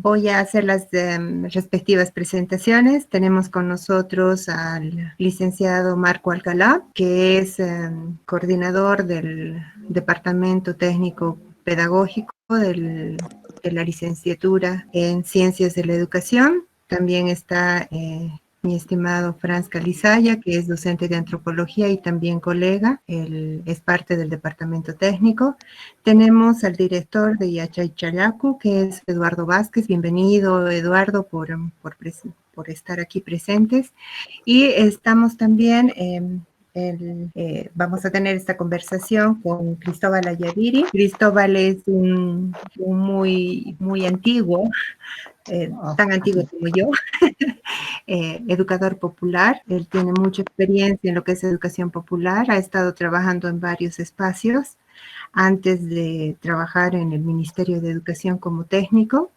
Voy a hacer las respectivas presentaciones. Tenemos con nosotros al licenciado Marco Alcalá, que es coordinador del Departamento Técnico Pedagógico de la licenciatura en Ciencias de la Educación. También está mi estimado Franz Calizaya, que es docente de antropología y también colega, él es parte del departamento técnico. Tenemos al director de Yachaychalacu, que es Eduardo Vázquez. Bienvenido, Eduardo, por estar aquí presentes. Y estamos también vamos a tener esta conversación con Cristóbal Ayaviri. Cristóbal es un muy antiguo, tan antiguo como yo, educador popular. Él tiene mucha experiencia en lo que es educación popular, ha estado trabajando en varios espacios antes de trabajar en el Ministerio de Educación como técnico,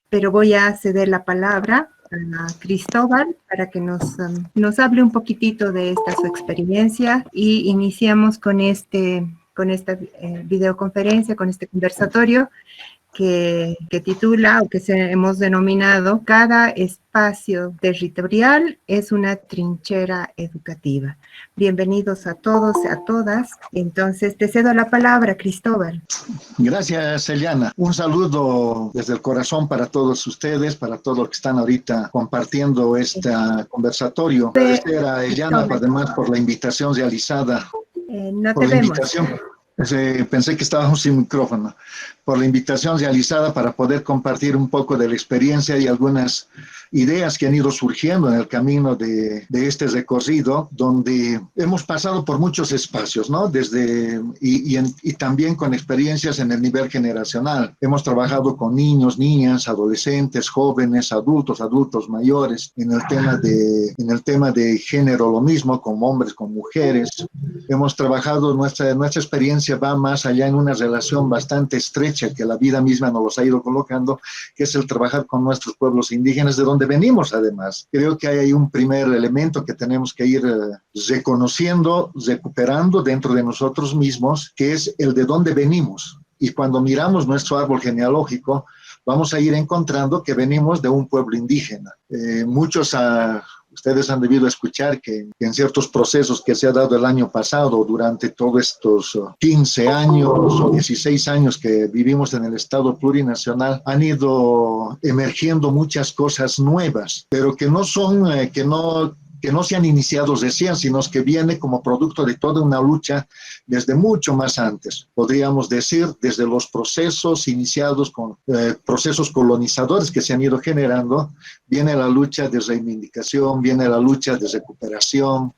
pero voy a ceder la palabra a Cristóbal para que nos hable un poquitito de su experiencia y iniciamos con esta videoconferencia, con este conversatorio que titula o que hemos denominado Cada espacio territorial es una trinchera educativa. Bienvenidos a todos, a todas. Entonces, te cedo la palabra, Cristóbal. Gracias, Eliana. Un saludo desde el corazón para todos ustedes, para todos los que están ahorita compartiendo este conversatorio. Agradecer a Eliana, además, por la invitación realizada. No te vemos. Pensé que estábamos sin micrófono. Por la invitación realizada para poder compartir un poco de la experiencia y algunas ideas que han ido surgiendo en el camino de este recorrido, donde hemos pasado por muchos espacios, ¿no? Y también con experiencias en el nivel generacional. Hemos trabajado con niños, niñas, adolescentes, jóvenes, adultos mayores, en el tema de género lo mismo, con hombres, con mujeres. Hemos trabajado, nuestra experiencia va más allá en una relación bastante estrecha que la vida misma nos los ha ido colocando, que es el trabajar con nuestros pueblos indígenas, de donde venimos además. Creo que hay ahí un primer elemento que tenemos que ir reconociendo, recuperando dentro de nosotros mismos, que es el de dónde venimos. Y cuando miramos nuestro árbol genealógico, vamos a ir encontrando que venimos de un pueblo indígena. Ustedes han debido escuchar que en ciertos procesos que se ha dado el año pasado, durante todos estos 15 años o 16 años que vivimos en el Estado plurinacional, han ido emergiendo muchas cosas nuevas, pero que no se han iniciado recién, sino que viene como producto de toda una lucha desde mucho más antes. Podríamos decir, desde los procesos iniciados con procesos colonizadores que se han ido generando, viene la lucha de reivindicación, viene la lucha de recuperación,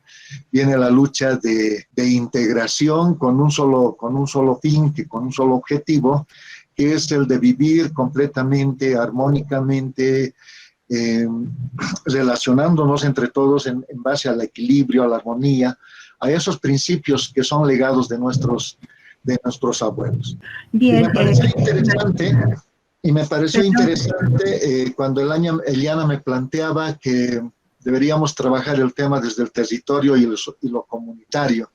viene la lucha de integración con un solo fin, con un solo objetivo, que es el de vivir completamente, armónicamente, relacionándonos entre todos en base al equilibrio, a la armonía, a esos principios que son legados de nuestros abuelos. Bien, me pareció interesante cuando Eliana me planteaba que deberíamos trabajar el tema desde el territorio y lo comunitario.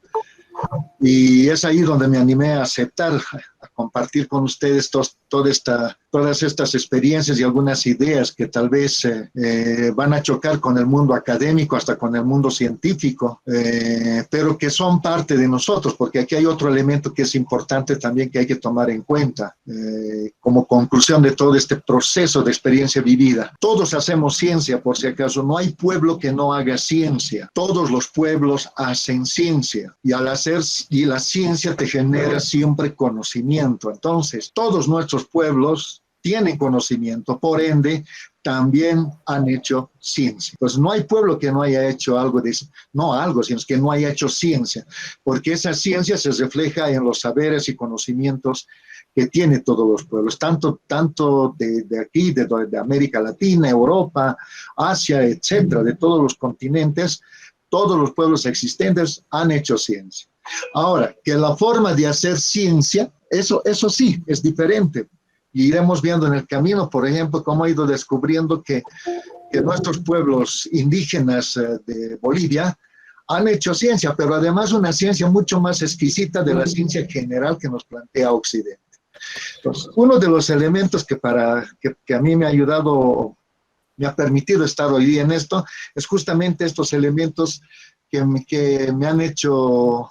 Y es ahí donde me animé a aceptar, a compartir con ustedes todas estas experiencias y algunas ideas que tal vez van a chocar con el mundo académico, hasta con el mundo científico, pero que son parte de nosotros, porque aquí hay otro elemento que es importante también que hay que tomar en cuenta, como conclusión de todo este proceso de experiencia vivida. Todos hacemos ciencia, por si acaso, no hay pueblo que no haga ciencia, todos los pueblos hacen ciencia, y la ciencia te genera siempre conocimiento. Entonces, todos nuestros pueblos tienen conocimiento, por ende, también han hecho ciencia. Pues no hay pueblo que no haya hecho sino que no haya hecho ciencia, porque esa ciencia se refleja en los saberes y conocimientos que tiene todos los pueblos, tanto de aquí, de América Latina, Europa, Asia, etcétera, de todos los continentes. Todos los pueblos existentes han hecho ciencia. Ahora, que la forma de hacer ciencia, eso sí, es diferente. Y iremos viendo en el camino, por ejemplo, cómo ha ido descubriendo que nuestros pueblos indígenas de Bolivia han hecho ciencia, pero además una ciencia mucho más exquisita de la ciencia general que nos plantea Occidente. Entonces, uno de los elementos que a mí me ha ayudado, me ha permitido estar hoy día en esto, es justamente estos elementos que me han hecho,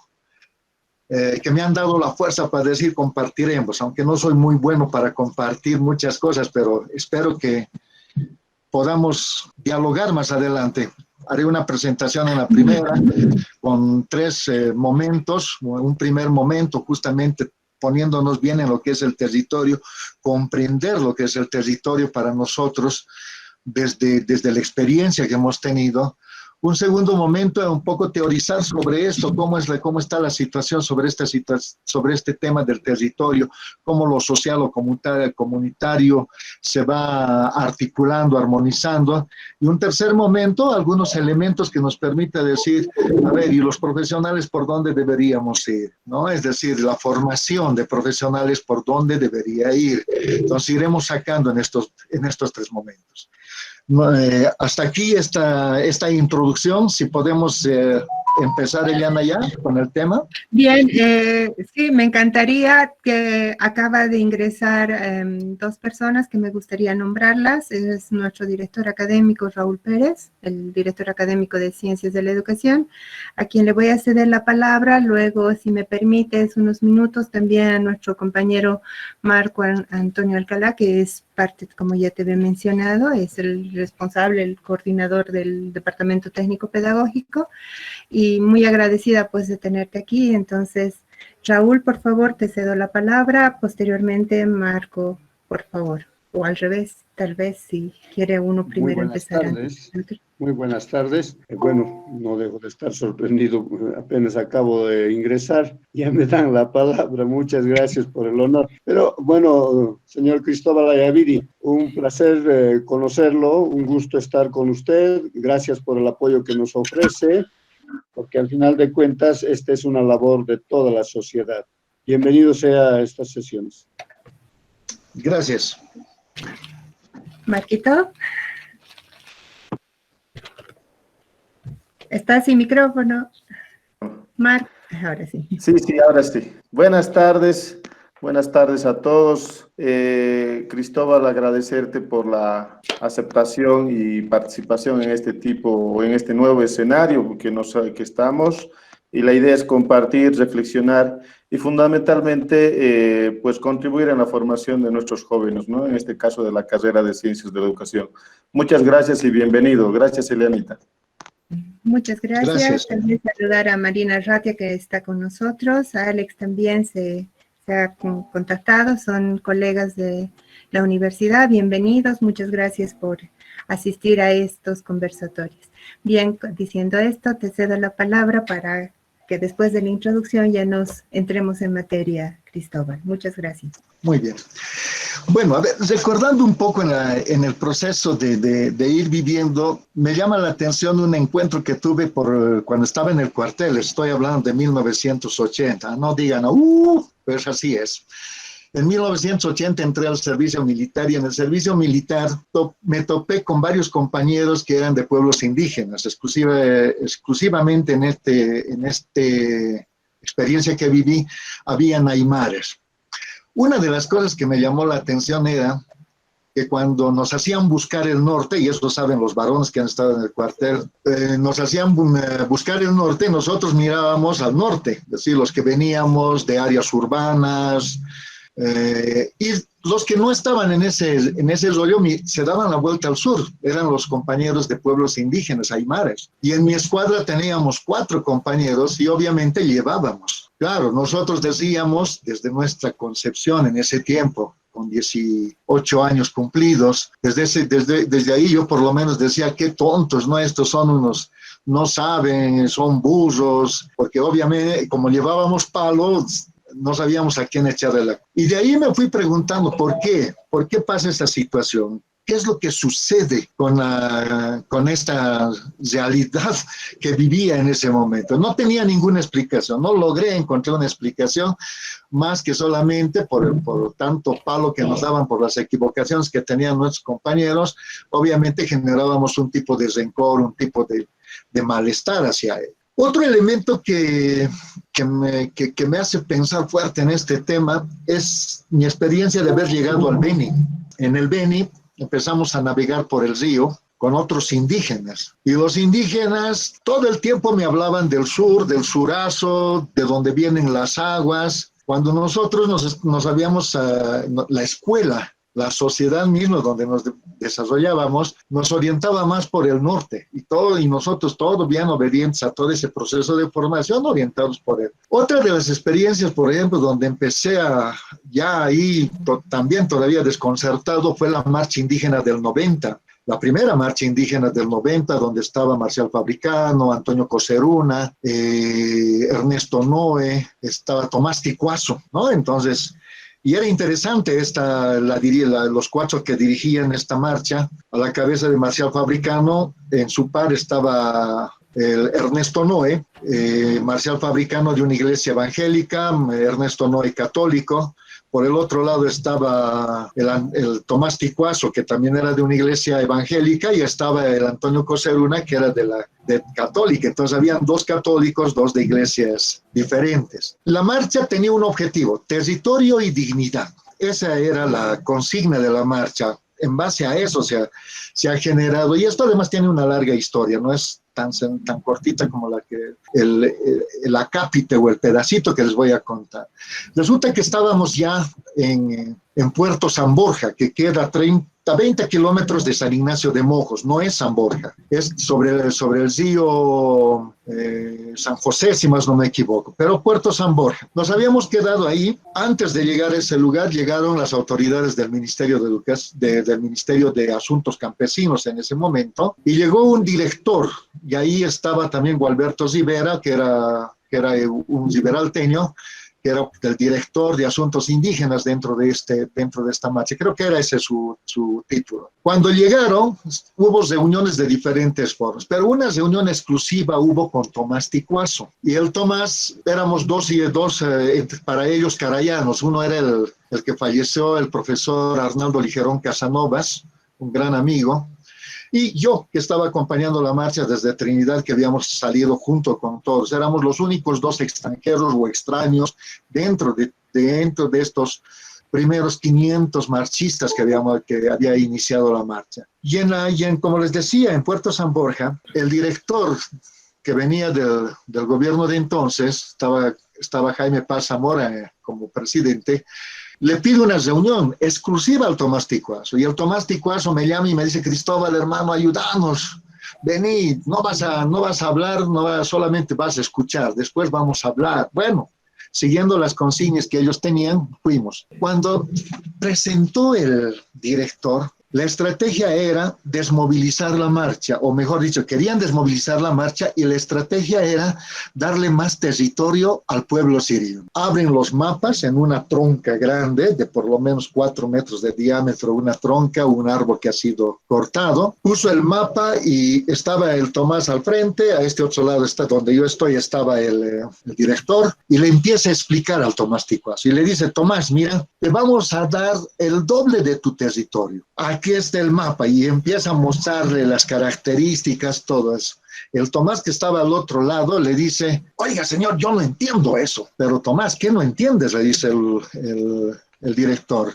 que me han dado la fuerza para decir compartiremos, aunque no soy muy bueno para compartir muchas cosas, pero espero que podamos dialogar más adelante. Haré una presentación en la primera con tres momentos. Un primer momento justamente poniéndonos bien en lo que es el territorio, comprender lo que es el territorio para nosotros desde la experiencia que hemos tenido. Un segundo momento es un poco teorizar sobre esto, cómo está la situación sobre este tema del territorio, cómo lo social o comunitario se va articulando, armonizando. Y un tercer momento, algunos elementos que nos permite decir, a ver, ¿y los profesionales por dónde deberíamos ir? ¿No? Es decir, la formación de profesionales por dónde debería ir. Entonces iremos sacando en estos tres momentos. Hasta aquí esta introducción, si podemos empezar, Eliana, ya con el tema. Bien, sí, me encantaría que acaba de ingresar dos personas que me gustaría nombrarlas. Es nuestro director académico, Raúl Pérez, el director académico de Ciencias de la Educación, a quien le voy a ceder la palabra. Luego, si me permites, unos minutos también a nuestro compañero Marco Antonio Alcalá, que es parte, como ya te había mencionado, es el responsable, el coordinador del Departamento Técnico Pedagógico, y muy agradecida pues de tenerte aquí. Entonces, Raúl, por favor, te cedo la palabra. Posteriormente, Marco, por favor. O al revés, tal vez, si quiere uno primero empezar. Muy buenas tardes. Bueno, no dejo de estar sorprendido, apenas acabo de ingresar, ya me dan la palabra, muchas gracias por el honor. Pero bueno, señor Cristóbal Ayaviri, un placer conocerlo, un gusto estar con usted, gracias por el apoyo que nos ofrece, porque al final de cuentas esta es una labor de toda la sociedad. Bienvenido sea a estas sesiones. Gracias. Marquito. ¿Está sin micrófono? Marc, ahora sí. Sí, ahora sí. Buenas tardes a todos. Cristóbal, agradecerte por la aceptación y participación en este nuevo escenario que estamos. Y la idea es compartir, reflexionar y fundamentalmente pues contribuir en la formación de nuestros jóvenes, ¿no? En este caso de la carrera de Ciencias de la Educación. Muchas gracias y bienvenido. Gracias, Elianita. Muchas gracias. También saludar a Marina Ratia, que está con nosotros. A Alex también se ha contactado, son colegas de la universidad. Bienvenidos, muchas gracias por asistir a estos conversatorios. Bien, diciendo esto, te cedo la palabra para que después de la introducción ya nos entremos en materia, Cristóbal. Muchas gracias. Muy bien. Bueno, a ver, recordando un poco en el proceso de ir viviendo, me llama la atención un encuentro que tuve cuando estaba en el cuartel. Estoy hablando de 1980. No digan, pues así es. En 1980 entré al servicio militar y en el servicio militar me topé con varios compañeros que eran de pueblos indígenas. Exclusivamente en esta experiencia que viví, habían aymares. Una de las cosas que me llamó la atención era que cuando nos hacían buscar el norte, y eso saben los varones que han estado en el cuartel, nos hacían buscar el norte, nosotros mirábamos al norte, es decir, los que veníamos de áreas urbanas, y los que no estaban en ese rollo se daban la vuelta al sur, eran los compañeros de pueblos indígenas, aymares. Y en mi escuadra teníamos 4 compañeros y obviamente llevábamos. Claro, nosotros decíamos desde nuestra concepción en ese tiempo, con 18 años cumplidos, desde ahí yo por lo menos decía, qué tontos, ¿no? Estos son unos, no saben, son burros, porque obviamente como llevábamos palos, no sabíamos a quién echarle la... Y de ahí me fui preguntando, ¿por qué? ¿Por qué pasa esta situación? ¿Qué es lo que sucede con esta realidad que vivía en ese momento? No tenía ninguna explicación, no logré encontrar una explicación más que solamente por tanto palo que nos daban por las equivocaciones que tenían nuestros compañeros. Obviamente generábamos un tipo de rencor, un tipo de malestar hacia él. Otro elemento que me hace pensar fuerte en este tema es mi experiencia de haber llegado al Beni. En el Beni empezamos a navegar por el río con otros indígenas. Y los indígenas todo el tiempo me hablaban del sur, del surazo, de dónde vienen las aguas. Cuando nosotros nos habíamos, la escuela, la sociedad misma donde nos desarrollábamos, nos orientaba más por el norte y nosotros todos bien obedientes a todo ese proceso de formación, orientados por él. Otra de las experiencias, por ejemplo, donde empecé ya ahí también todavía desconcertado, fue la marcha indígena del 90. La primera marcha indígena del 90, donde estaba Marcial Fabricano, Antonio Coseruna, Ernesto Noe, estaba Tomás Ticuazo, ¿no? Entonces, y era interesante los 4 que dirigían esta marcha. A la cabeza de Marcial Fabricano, en su par estaba el Ernesto Noe, Marcial Fabricano de una iglesia evangélica, Ernesto Noe católico. Por el otro lado estaba el Tomás Ticuazo, que también era de una iglesia evangélica, y estaba el Antonio Coseruna, que era de católica. Entonces habían 2 católicos, 2 de iglesias diferentes. La marcha tenía un objetivo: territorio y dignidad. Esa era la consigna de la marcha. En base a eso se ha generado, y esto además tiene una larga historia, no es tan cortita como el acápite o el pedacito que les voy a contar. Resulta que estábamos ya en Puerto San Borja, que queda 20 kilómetros de San Ignacio de Mojos. No es San Borja, es sobre el río San José, si más no me equivoco, pero Puerto San Borja. Nos habíamos quedado ahí. Antes de llegar a ese lugar llegaron las autoridades del Ministerio de Educación, del Ministerio de Asuntos Campesinos en ese momento, y llegó un director, y ahí estaba también Gualberto Rivera, que era un liberalteño, que era el director de asuntos indígenas dentro de esta marcha. Creo que era ese su título. Cuando llegaron, hubo reuniones de diferentes formas, pero una reunión exclusiva hubo con Tomás Ticuazo. Y el Tomás, éramos dos para ellos carayanos. Uno era el que falleció, el profesor Arnaldo Ligerón Casanovas, un gran amigo, y yo, que estaba acompañando la marcha desde Trinidad, que habíamos salido junto con todos. Éramos los únicos 2 extranjeros o extraños dentro de estos primeros 500 marchistas que había iniciado la marcha. Y como les decía, en Puerto San Borja, el director que venía del gobierno de entonces, estaba Jaime Paz Zamora como presidente, le pido una reunión exclusiva al Tomás Ticuazo. Y el Tomás Ticuazo me llama y me dice: Cristóbal, hermano, ayúdanos. Vení, no vas a hablar, solamente vas a escuchar. Después vamos a hablar. Bueno, siguiendo las consignas que ellos tenían, fuimos. Cuando presentó el director, la estrategia era desmovilizar la marcha, o mejor dicho, querían desmovilizar la marcha, y la estrategia era darle más territorio al pueblo sirio. Abren los mapas en una tronca grande, de por lo menos 4 metros de diámetro, una tronca, un árbol que ha sido cortado. Puso el mapa y estaba el Tomás al frente, a este otro lado, donde yo estoy, estaba el director, y le empieza a explicar al Tomás Ticuazo. Y le dice: Tomás, mira, te vamos a dar el doble de tu territorio. Aquí está el mapa, y empieza a mostrarle las características, todas. El Tomás, que estaba al otro lado, le dice: oiga, señor, yo no entiendo eso. Pero Tomás, ¿qué no entiendes?, le dice el director.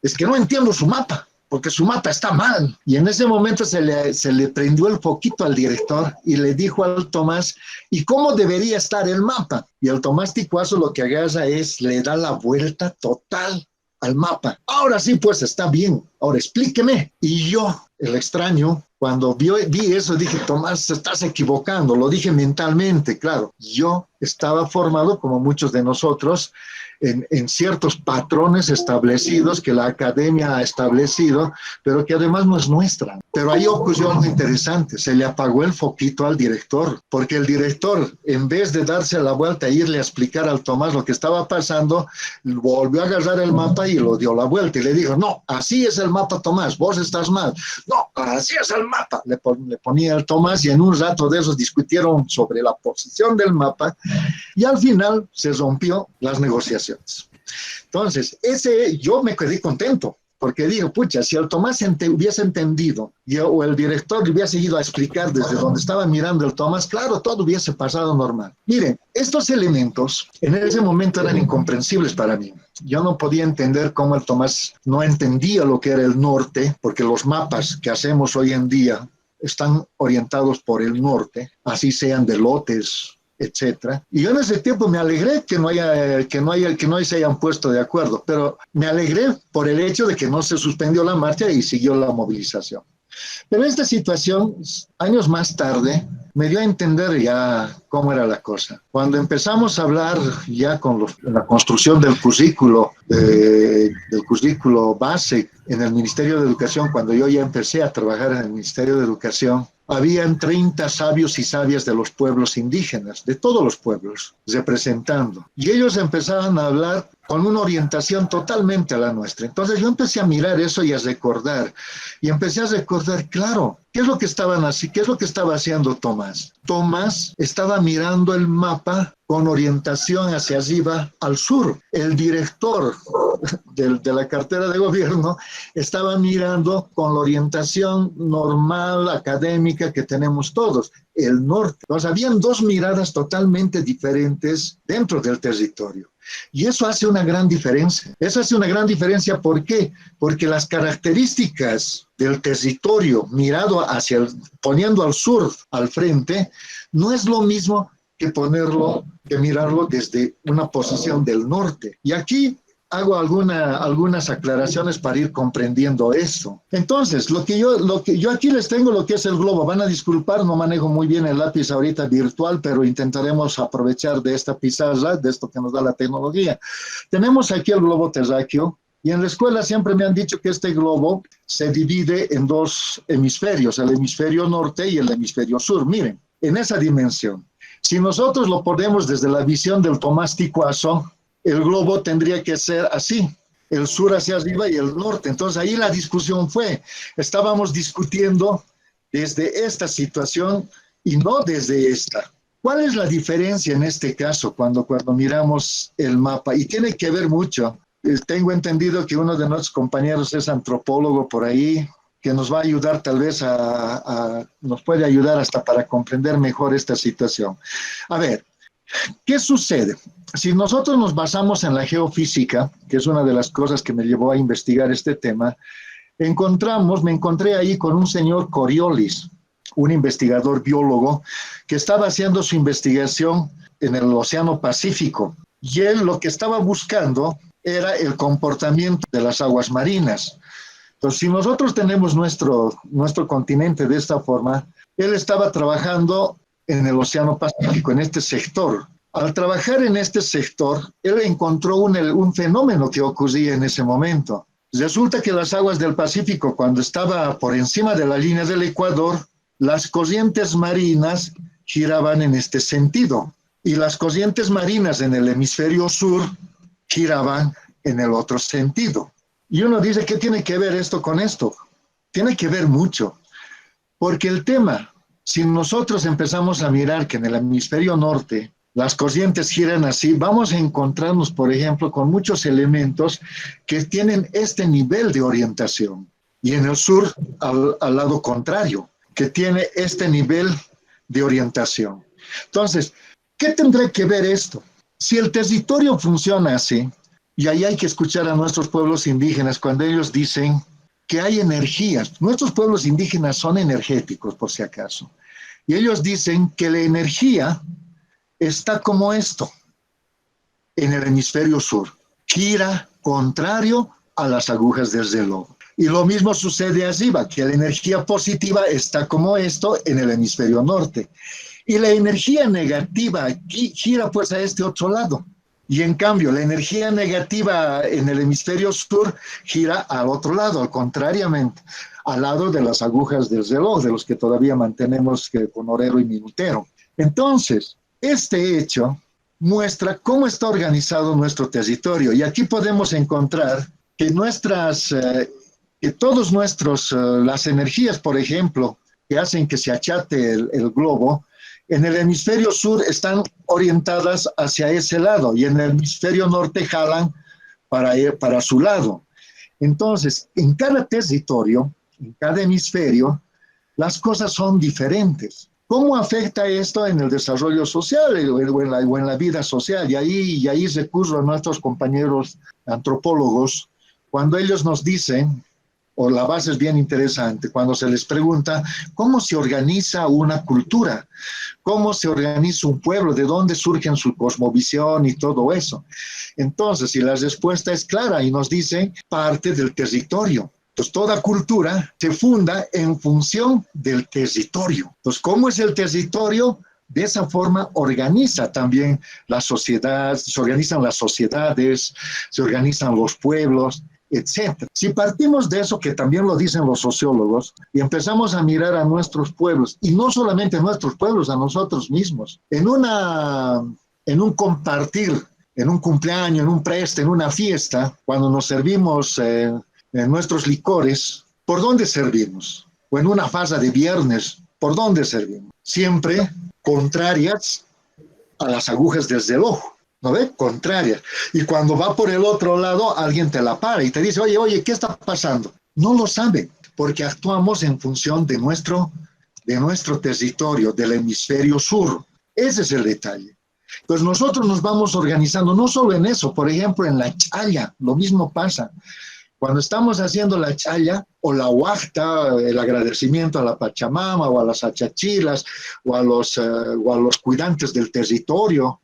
Es que no entiendo su mapa, porque su mapa está mal. Y en ese momento se le prendió el foquito al director y le dijo al Tomás: ¿y cómo debería estar el mapa? Y el Tomás Ticuazo lo que agarra le da la vuelta total al mapa. Ahora sí, pues está bien, ahora explíqueme. Y yo, el extraño, cuando vi eso, dije: Tomás, te estás equivocando. Lo dije mentalmente, claro. Yo estaba formado, como muchos de nosotros, en ciertos patrones establecidos que la academia ha establecido, pero que además no es nuestra. Pero ahí ocurrió algo interesante: se le apagó el foquito al director, porque el director, en vez de darse la vuelta e irle a explicar al Tomás lo que estaba pasando, volvió a agarrar el mapa y lo dio la vuelta y le dijo: no, así es el mapa, Tomás, vos estás mal. No, así es el mapa. Le ponía el Tomás, y en un rato de esos discutieron sobre la posición del mapa, y al final se rompió las negociaciones. Entonces, yo me quedé contento, porque digo, pucha, si el Tomás hubiese entendido o el director le hubiese ido a explicar desde donde estaba mirando el Tomás, claro, todo hubiese pasado normal. Miren, estos elementos en ese momento eran incomprensibles para mí. Yo no podía entender cómo el Tomás no entendía lo que era el norte, porque los mapas que hacemos hoy en día están orientados por el norte, así sean de lotes, etcétera. Y yo en ese tiempo me alegré que no se hayan puesto de acuerdo, pero me alegré por el hecho de que no se suspendió la marcha y siguió la movilización. Pero esta situación, años más tarde, me dio a entender ya cómo era la cosa. Cuando empezamos a hablar ya con la construcción del currículo base en el Ministerio de Educación, cuando yo ya empecé a trabajar en el Ministerio de Educación, habían 30 sabios y sabias de los pueblos indígenas, de todos los pueblos, representando. Y ellos empezaban a hablar con una orientación totalmente a la nuestra. Entonces yo empecé a mirar eso y a recordar. Y empecé a recordar, claro, ¿qué es lo que estaban así? ¿Qué es lo que estaba haciendo Tomás? Tomás estaba mirando el mapa con orientación hacia arriba al sur. El director de la cartera de gobierno estaba mirando con la orientación normal, académica que tenemos todos, el norte. Entonces habían dos miradas totalmente diferentes dentro del territorio. Y eso hace una gran diferencia. Eso hace una gran diferencia, ¿por qué? Porque las características del territorio poniendo al sur al frente, no es lo mismo que mirarlo desde una posición del norte. Y aquí hago algunas aclaraciones para ir comprendiendo esto. Entonces, lo que yo aquí les tengo lo que es el globo. Van a disculpar, no manejo muy bien el lápiz ahorita virtual, pero intentaremos aprovechar de esta pizarra, de esto que nos da la tecnología. Tenemos aquí el globo terráqueo, y en la escuela siempre me han dicho que este globo se divide en dos hemisferios, el hemisferio norte y el hemisferio sur. Miren, en esa dimensión. Si nosotros lo ponemos desde la visión del Tomás Ticuazo, el globo tendría que ser así, el sur hacia arriba y el norte. Entonces ahí la discusión estábamos discutiendo desde esta situación y no desde esta. ¿Cuál es la diferencia en este caso cuando miramos el mapa? Y tiene que ver mucho. Tengo entendido que uno de nuestros compañeros es antropólogo por ahí, que nos va a ayudar tal vez nos puede ayudar hasta para comprender mejor esta situación. A ver, ¿qué sucede? Si nosotros nos basamos en la geofísica, que es una de las cosas que me llevó a investigar este tema, me encontré ahí con un señor Coriolis, un investigador biólogo, que estaba haciendo su investigación en el Océano Pacífico. Y él lo que estaba buscando era el comportamiento de las aguas marinas. Entonces, si nosotros tenemos nuestro continente de esta forma, él estaba trabajando en el Océano Pacífico, en este sector. Al trabajar en este sector, él encontró un fenómeno que ocurría en ese momento. Resulta que las aguas del Pacífico, cuando estaba por encima de la línea del Ecuador, las corrientes marinas giraban en este sentido. Y las corrientes marinas en el hemisferio sur giraban en el otro sentido. Y uno dice, ¿qué tiene que ver esto con esto? Tiene que ver mucho. Porque el tema, si nosotros empezamos a mirar que en el hemisferio norte las corrientes giran así, vamos a encontrarnos, por ejemplo, con muchos elementos que tienen este nivel de orientación. Y en el sur, al lado contrario, que tiene este nivel de orientación. Entonces, ¿qué tendrá que ver esto? Si el territorio funciona así, y ahí hay que escuchar a nuestros pueblos indígenas cuando ellos dicen que hay energías. Nuestros pueblos indígenas son energéticos, por si acaso. Y ellos dicen que la energía está como esto, en el hemisferio sur. Gira contrario a las agujas del reloj. Y lo mismo sucede arriba, que la energía positiva está como esto en el hemisferio norte. Y la energía negativa aquí gira pues a este otro lado. Y en cambio, la energía negativa en el hemisferio sur gira al otro lado, contrariamente, al lado de las agujas del reloj, de los que todavía mantenemos con horero y minutero. Entonces, este hecho muestra cómo está organizado nuestro territorio. Y aquí podemos encontrar que las energías, por ejemplo, que hacen que se achate el globo, en el hemisferio sur están orientadas hacia ese lado y en el hemisferio norte jalan para su lado. Entonces, en cada territorio, en cada hemisferio, las cosas son diferentes. ¿Cómo afecta esto en el desarrollo social o en la vida social? Y ahí recurro a nuestros compañeros antropólogos, cuando ellos nos dicen, o la base es bien interesante, cuando se les pregunta cómo se organiza una cultura, cómo se organiza un pueblo, de dónde surge su cosmovisión y todo eso. Entonces, si la respuesta es clara y nos dice parte del territorio. Entonces, toda cultura se funda en función del territorio. Entonces, ¿cómo es el territorio? De esa forma organiza también la sociedad, se organizan las sociedades, se organizan los pueblos, etc. Si partimos de eso, que también lo dicen los sociólogos, y empezamos a mirar a nuestros pueblos, y no solamente a nuestros pueblos, a nosotros mismos, en un compartir, en un cumpleaños, en un preste, en una fiesta, cuando nos servimos nuestros licores, ¿por dónde servimos? O en una farsa de viernes, ¿por dónde servimos? Siempre contrarias a las agujas del reloj, ¿no ve? Contrarias. Y cuando va por el otro lado, alguien te la para y te dice, oye, ¿qué está pasando? No lo sabe, porque actuamos en función de nuestro territorio, del hemisferio sur. Ese es el detalle. Pues nosotros nos vamos organizando, no solo en eso, por ejemplo, en la chaya, lo mismo pasa. Cuando estamos haciendo la chaya o la huachta, el agradecimiento a la Pachamama o a las achachilas o a los cuidantes del territorio,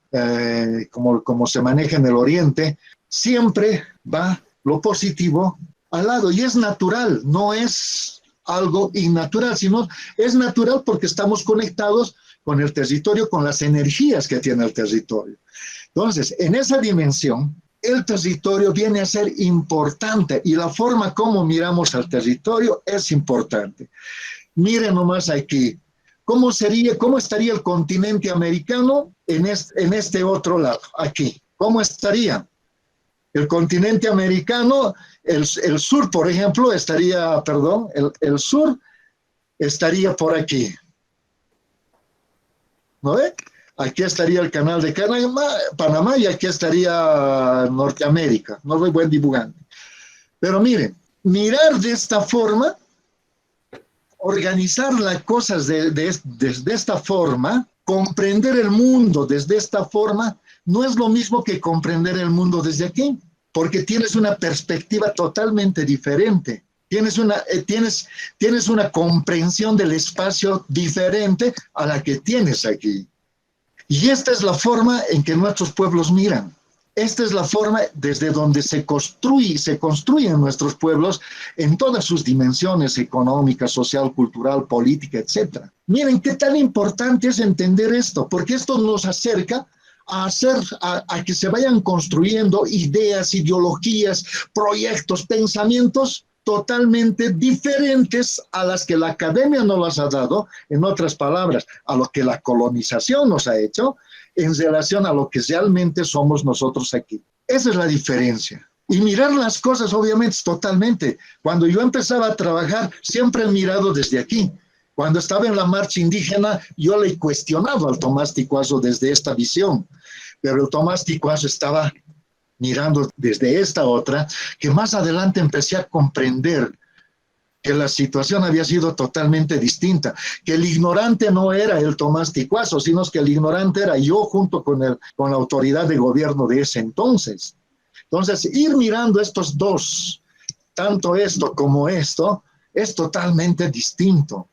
como se maneja en el oriente, siempre va lo positivo al lado. Y es natural, no es algo innatural, sino es natural porque estamos conectados con el territorio, con las energías que tiene el territorio. Entonces, en esa dimensión, el territorio viene a ser importante y la forma como miramos al territorio es importante. Miren nomás aquí, ¿cómo estaría el continente americano en este otro lado, aquí? ¿Cómo estaría? El continente americano, el sur, por ejemplo, el sur estaría por aquí. ¿No ve? Aquí estaría el canal de Panamá y aquí estaría Norteamérica. No soy buen dibujante. Pero miren, mirar de esta forma, organizar las cosas desde esta forma, comprender el mundo desde esta forma, no es lo mismo que comprender el mundo desde aquí, porque tienes una perspectiva totalmente diferente. Tienes una comprensión del espacio diferente a la que tienes aquí. Y esta es la forma en que nuestros pueblos miran. Esta es la forma desde donde se construyen nuestros pueblos en todas sus dimensiones económica, social, cultural, política, etc. Miren qué tan importante es entender esto, porque esto nos acerca a que se vayan construyendo ideas, ideologías, proyectos, pensamientos totalmente diferentes a las que la academia nos las ha dado, en otras palabras, a lo que la colonización nos ha hecho, en relación a lo que realmente somos nosotros aquí. Esa es la diferencia. Y mirar las cosas, obviamente, totalmente. Cuando yo empezaba a trabajar, siempre he mirado desde aquí. Cuando estaba en la marcha indígena, yo le he cuestionado al Tomás Ticuazo desde esta visión, pero el Tomás Ticuazo estaba mirando desde esta otra, que más adelante empecé a comprender que la situación había sido totalmente distinta, que el ignorante no era el Tomás Ticuazo, sino que el ignorante era yo junto con la autoridad de gobierno de ese entonces. Entonces, ir mirando estos dos, tanto esto como esto, es totalmente distinto.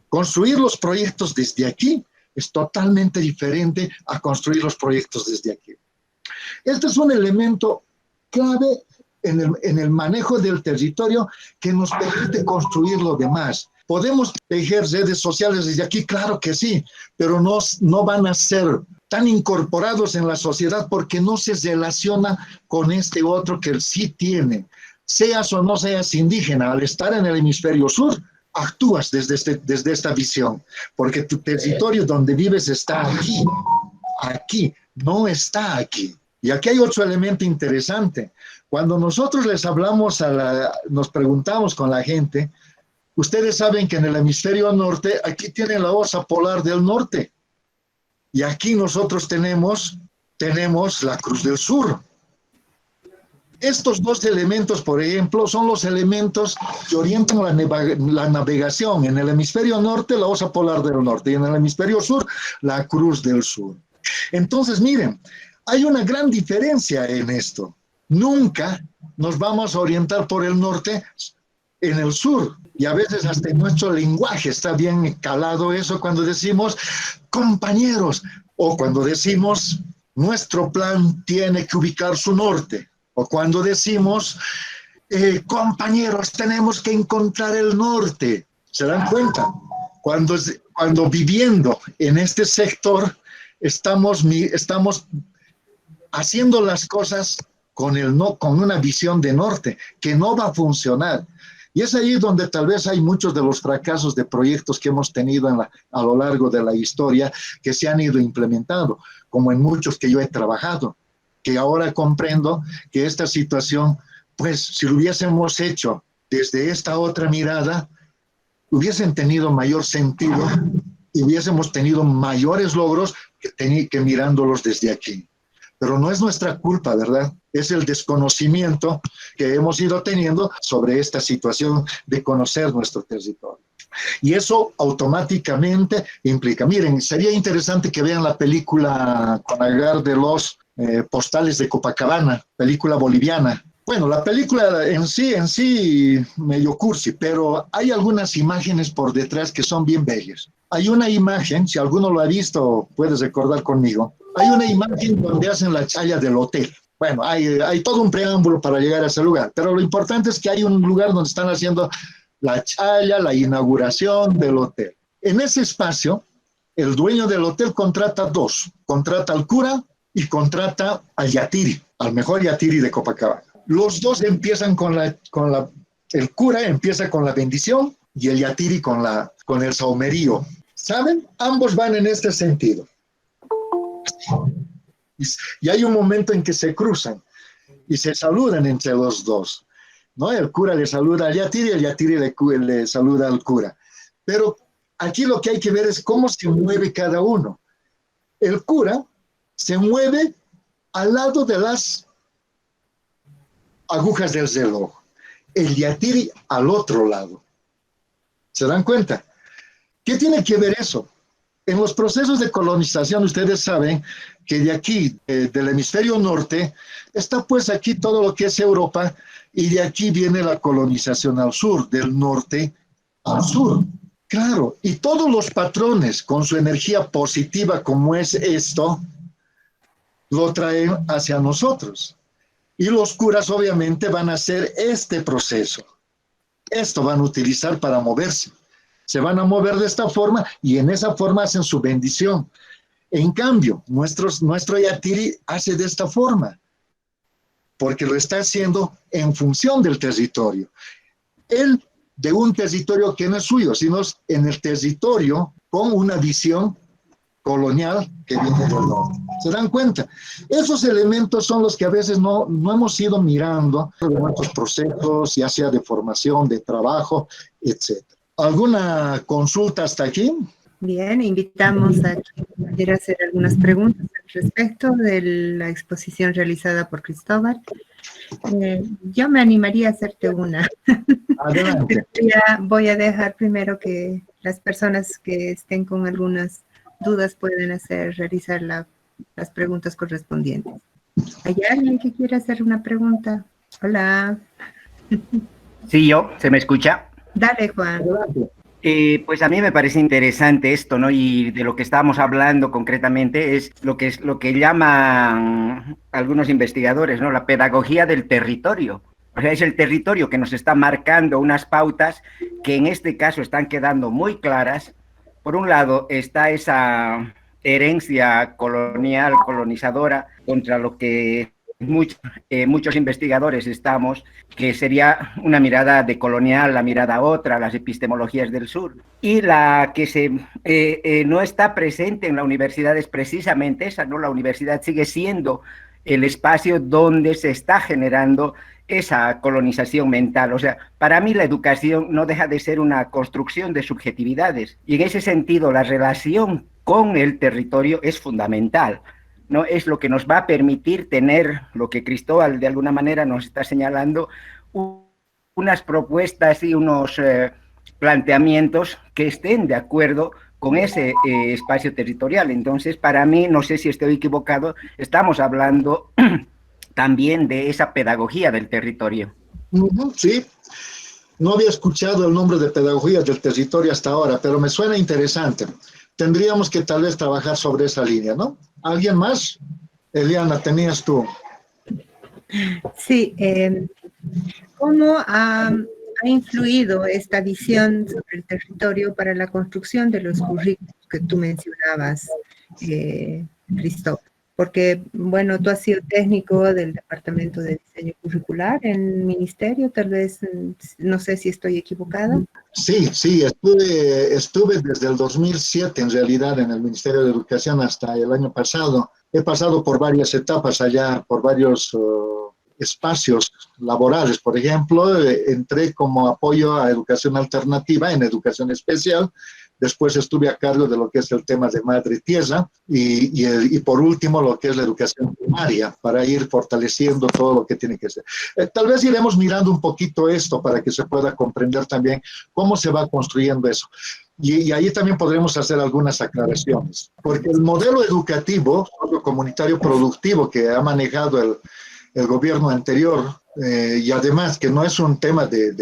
Construir los proyectos desde aquí es totalmente diferente a construir los proyectos desde aquí. Este es un elemento clave en el manejo del territorio que nos permite construir lo demás. ¿Podemos tejer redes sociales desde aquí? Claro que sí, pero no van a ser tan incorporados en la sociedad porque no se relaciona con este otro que sí tiene. Seas o no seas indígena, al estar en el hemisferio sur, actúas desde esta visión, porque tu territorio donde vives está aquí, no está aquí. Y aquí hay otro elemento interesante. Cuando nosotros les hablamos, nos preguntamos con la gente, ustedes saben que en el hemisferio norte, aquí tienen la osa polar del norte. Y aquí nosotros tenemos la Cruz del Sur. Estos dos elementos, por ejemplo, son los elementos que orientan la navegación. En el hemisferio norte, la osa polar del norte, y en el hemisferio sur, la cruz del sur. Entonces, miren, hay una gran diferencia en esto. Nunca nos vamos a orientar por el norte en el sur. Y a veces hasta en nuestro lenguaje está bien calado eso cuando decimos compañeros, o cuando decimos nuestro plan tiene que ubicar su norte. O cuando decimos, compañeros, tenemos que encontrar el norte. ¿Se dan cuenta? Cuando viviendo en este sector, estamos haciendo las cosas con una visión de norte, que no va a funcionar. Y es ahí donde tal vez hay muchos de los fracasos de proyectos que hemos tenido a lo largo de la historia, que se han ido implementando, como en muchos que yo he trabajado, que ahora comprendo que esta situación, pues si lo hubiésemos hecho desde esta otra mirada, hubiesen tenido mayor sentido y hubiésemos tenido mayores logros que mirándolos desde aquí. Pero no es nuestra culpa, ¿verdad? Es el desconocimiento que hemos ido teniendo sobre esta situación de conocer nuestro territorio. Y eso automáticamente implica, miren, sería interesante que vean la película con Agar de los Postales de Copacabana, película boliviana. Bueno, la película en sí, medio cursi, pero hay algunas imágenes por detrás que son bien bellas. Hay una imagen, si alguno lo ha visto, puedes recordar conmigo, hay una imagen donde hacen la chaya del hotel. Bueno, hay todo un preámbulo para llegar a ese lugar, pero lo importante es que hay un lugar donde están haciendo la chaya, la inauguración del hotel. En ese espacio, el dueño del hotel contrata al cura y contrata al yatiri, al mejor yatiri de Copacabana. Los dos empiezan el cura empieza con la bendición y el yatiri con el saumerío. ¿Saben? Ambos van en este sentido. Y hay un momento en que se cruzan y se saludan entre los dos, ¿no? El cura le saluda al yatiri y el yatiri le saluda al cura. Pero aquí lo que hay que ver es cómo se mueve cada uno. El cura se mueve al lado de las agujas del reloj, el yatiri al otro lado. ¿Se dan cuenta? ¿Qué tiene que ver eso? En los procesos de colonización, ustedes saben que de aquí, del hemisferio norte, está pues aquí todo lo que es Europa, y de aquí viene la colonización al sur, del norte al sur. Claro, y todos los patrones con su energía positiva como es esto, lo traen hacia nosotros. Y los curas obviamente van a hacer este proceso. Esto van a utilizar para moverse. Se van a mover de esta forma y en esa forma hacen su bendición. En cambio, nuestro yatiri hace de esta forma, porque lo está haciendo en función del territorio. Él de un territorio que no es suyo, sino en el territorio con una visión colonial que viene del norte. ¿Se dan cuenta? Esos elementos son los que a veces no hemos ido mirando en nuestros procesos, ya sea de formación, de trabajo, etc. ¿Alguna consulta hasta aquí? Bien, invitamos a quien quiera hacer algunas preguntas al respecto de la exposición realizada por Cristóbal. Yo me animaría a hacerte una. Adelante. Voy a dejar primero que las personas que estén con algunas dudas pueden realizar las preguntas correspondientes. ¿Hay alguien que quiera hacer una pregunta? Hola. Sí, ¿se me escucha? Dale, Juan. Pues a mí me parece interesante esto, ¿no? Y de lo que estábamos hablando concretamente es lo que llaman algunos investigadores, ¿no? La pedagogía del territorio. O sea, es el territorio que nos está marcando unas pautas que en este caso están quedando muy claras. Por un lado está esa herencia colonial, colonizadora, contra lo que muchos investigadores estamos, que sería una mirada decolonial, la mirada otra, las epistemologías del sur. Y la que no está presente en la universidad es precisamente esa, ¿no? La universidad sigue siendo el espacio donde se está generando esa colonización mental. O sea, para mí la educación no deja de ser una construcción de subjetividades y en ese sentido la relación con el territorio es fundamental. ¿no? Es lo que nos va a permitir tener lo que Cristóbal de alguna manera nos está señalando, unas propuestas y unos planteamientos que estén de acuerdo con ese espacio territorial. Entonces, para mí, no sé si estoy equivocado, estamos hablando también de esa pedagogía del territorio. Sí, no había escuchado el nombre de pedagogía del territorio hasta ahora, pero me suena interesante. Tendríamos que tal vez trabajar sobre esa línea, ¿no? ¿Alguien más? Eliana, tenías tú. Sí, ¿cómo ha influido esta visión sobre el territorio para la construcción de los currículos que tú mencionabas, Cristóbal? Porque, bueno, tú has sido técnico del Departamento de Diseño Curricular en el Ministerio, tal vez, no sé si estoy equivocada. Sí, estuve desde el 2007 en realidad en el Ministerio de Educación hasta el año pasado. He pasado por varias etapas allá, por varios espacios laborales. Por ejemplo, entré como apoyo a educación alternativa en educación especial. Después estuve a cargo de lo que es el tema de Madre Tierra y por último lo que es la educación primaria para ir fortaleciendo todo lo que tiene que ser. Tal vez iremos mirando un poquito esto para que se pueda comprender también cómo se va construyendo eso. Y ahí también podremos hacer algunas aclaraciones, porque el modelo educativo comunitario productivo que ha manejado el gobierno anterior, y además que no es un tema del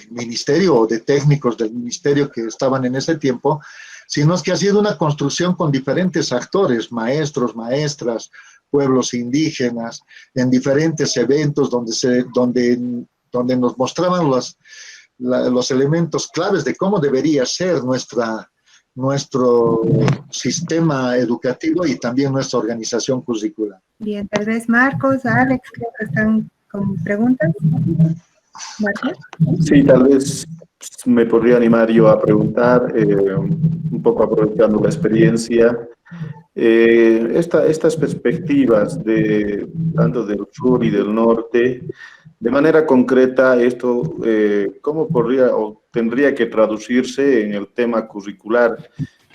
ministerio o de técnicos del ministerio que estaban en ese tiempo, sino es que ha sido una construcción con diferentes actores, maestros, maestras, pueblos indígenas, en diferentes eventos donde nos mostraban los elementos claves de cómo debería ser nuestro sistema educativo y también nuestra organización curricular. Bien, tal vez Marcos, Alex, creo que están con preguntas. ¿Marcos? Sí, tal vez me podría animar yo a preguntar, un poco aprovechando la experiencia, estas perspectivas tanto del sur y del norte, de manera concreta, esto, ¿cómo podría o tendría que traducirse en el tema curricular?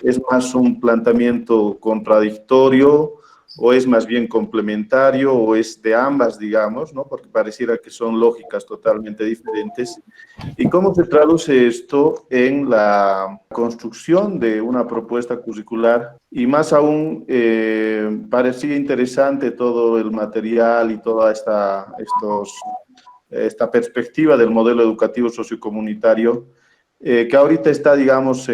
¿Es más un planteamiento contradictorio o es más bien complementario o es de ambas, digamos, ¿no? Porque pareciera que son lógicas totalmente diferentes? ¿Y cómo se traduce esto en la construcción de una propuesta curricular? Y más aún, parecía interesante todo el material y toda esta perspectiva del modelo educativo sociocomunitario, que ahorita está, digamos,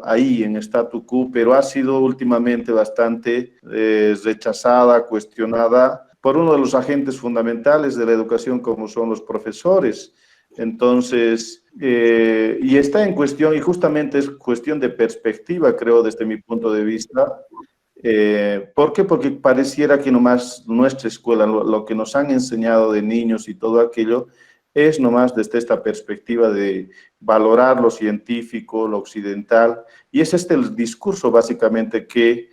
ahí en statu quo, pero ha sido últimamente bastante rechazada, cuestionada por uno de los agentes fundamentales de la educación, como son los profesores. Entonces, y está en cuestión, y justamente es cuestión de perspectiva, creo, desde mi punto de vista. ¿Por qué? Porque pareciera que nomás nuestra escuela, lo que nos han enseñado de niños y todo aquello, es nomás desde esta perspectiva de valorar lo científico, lo occidental, y es el discurso básicamente que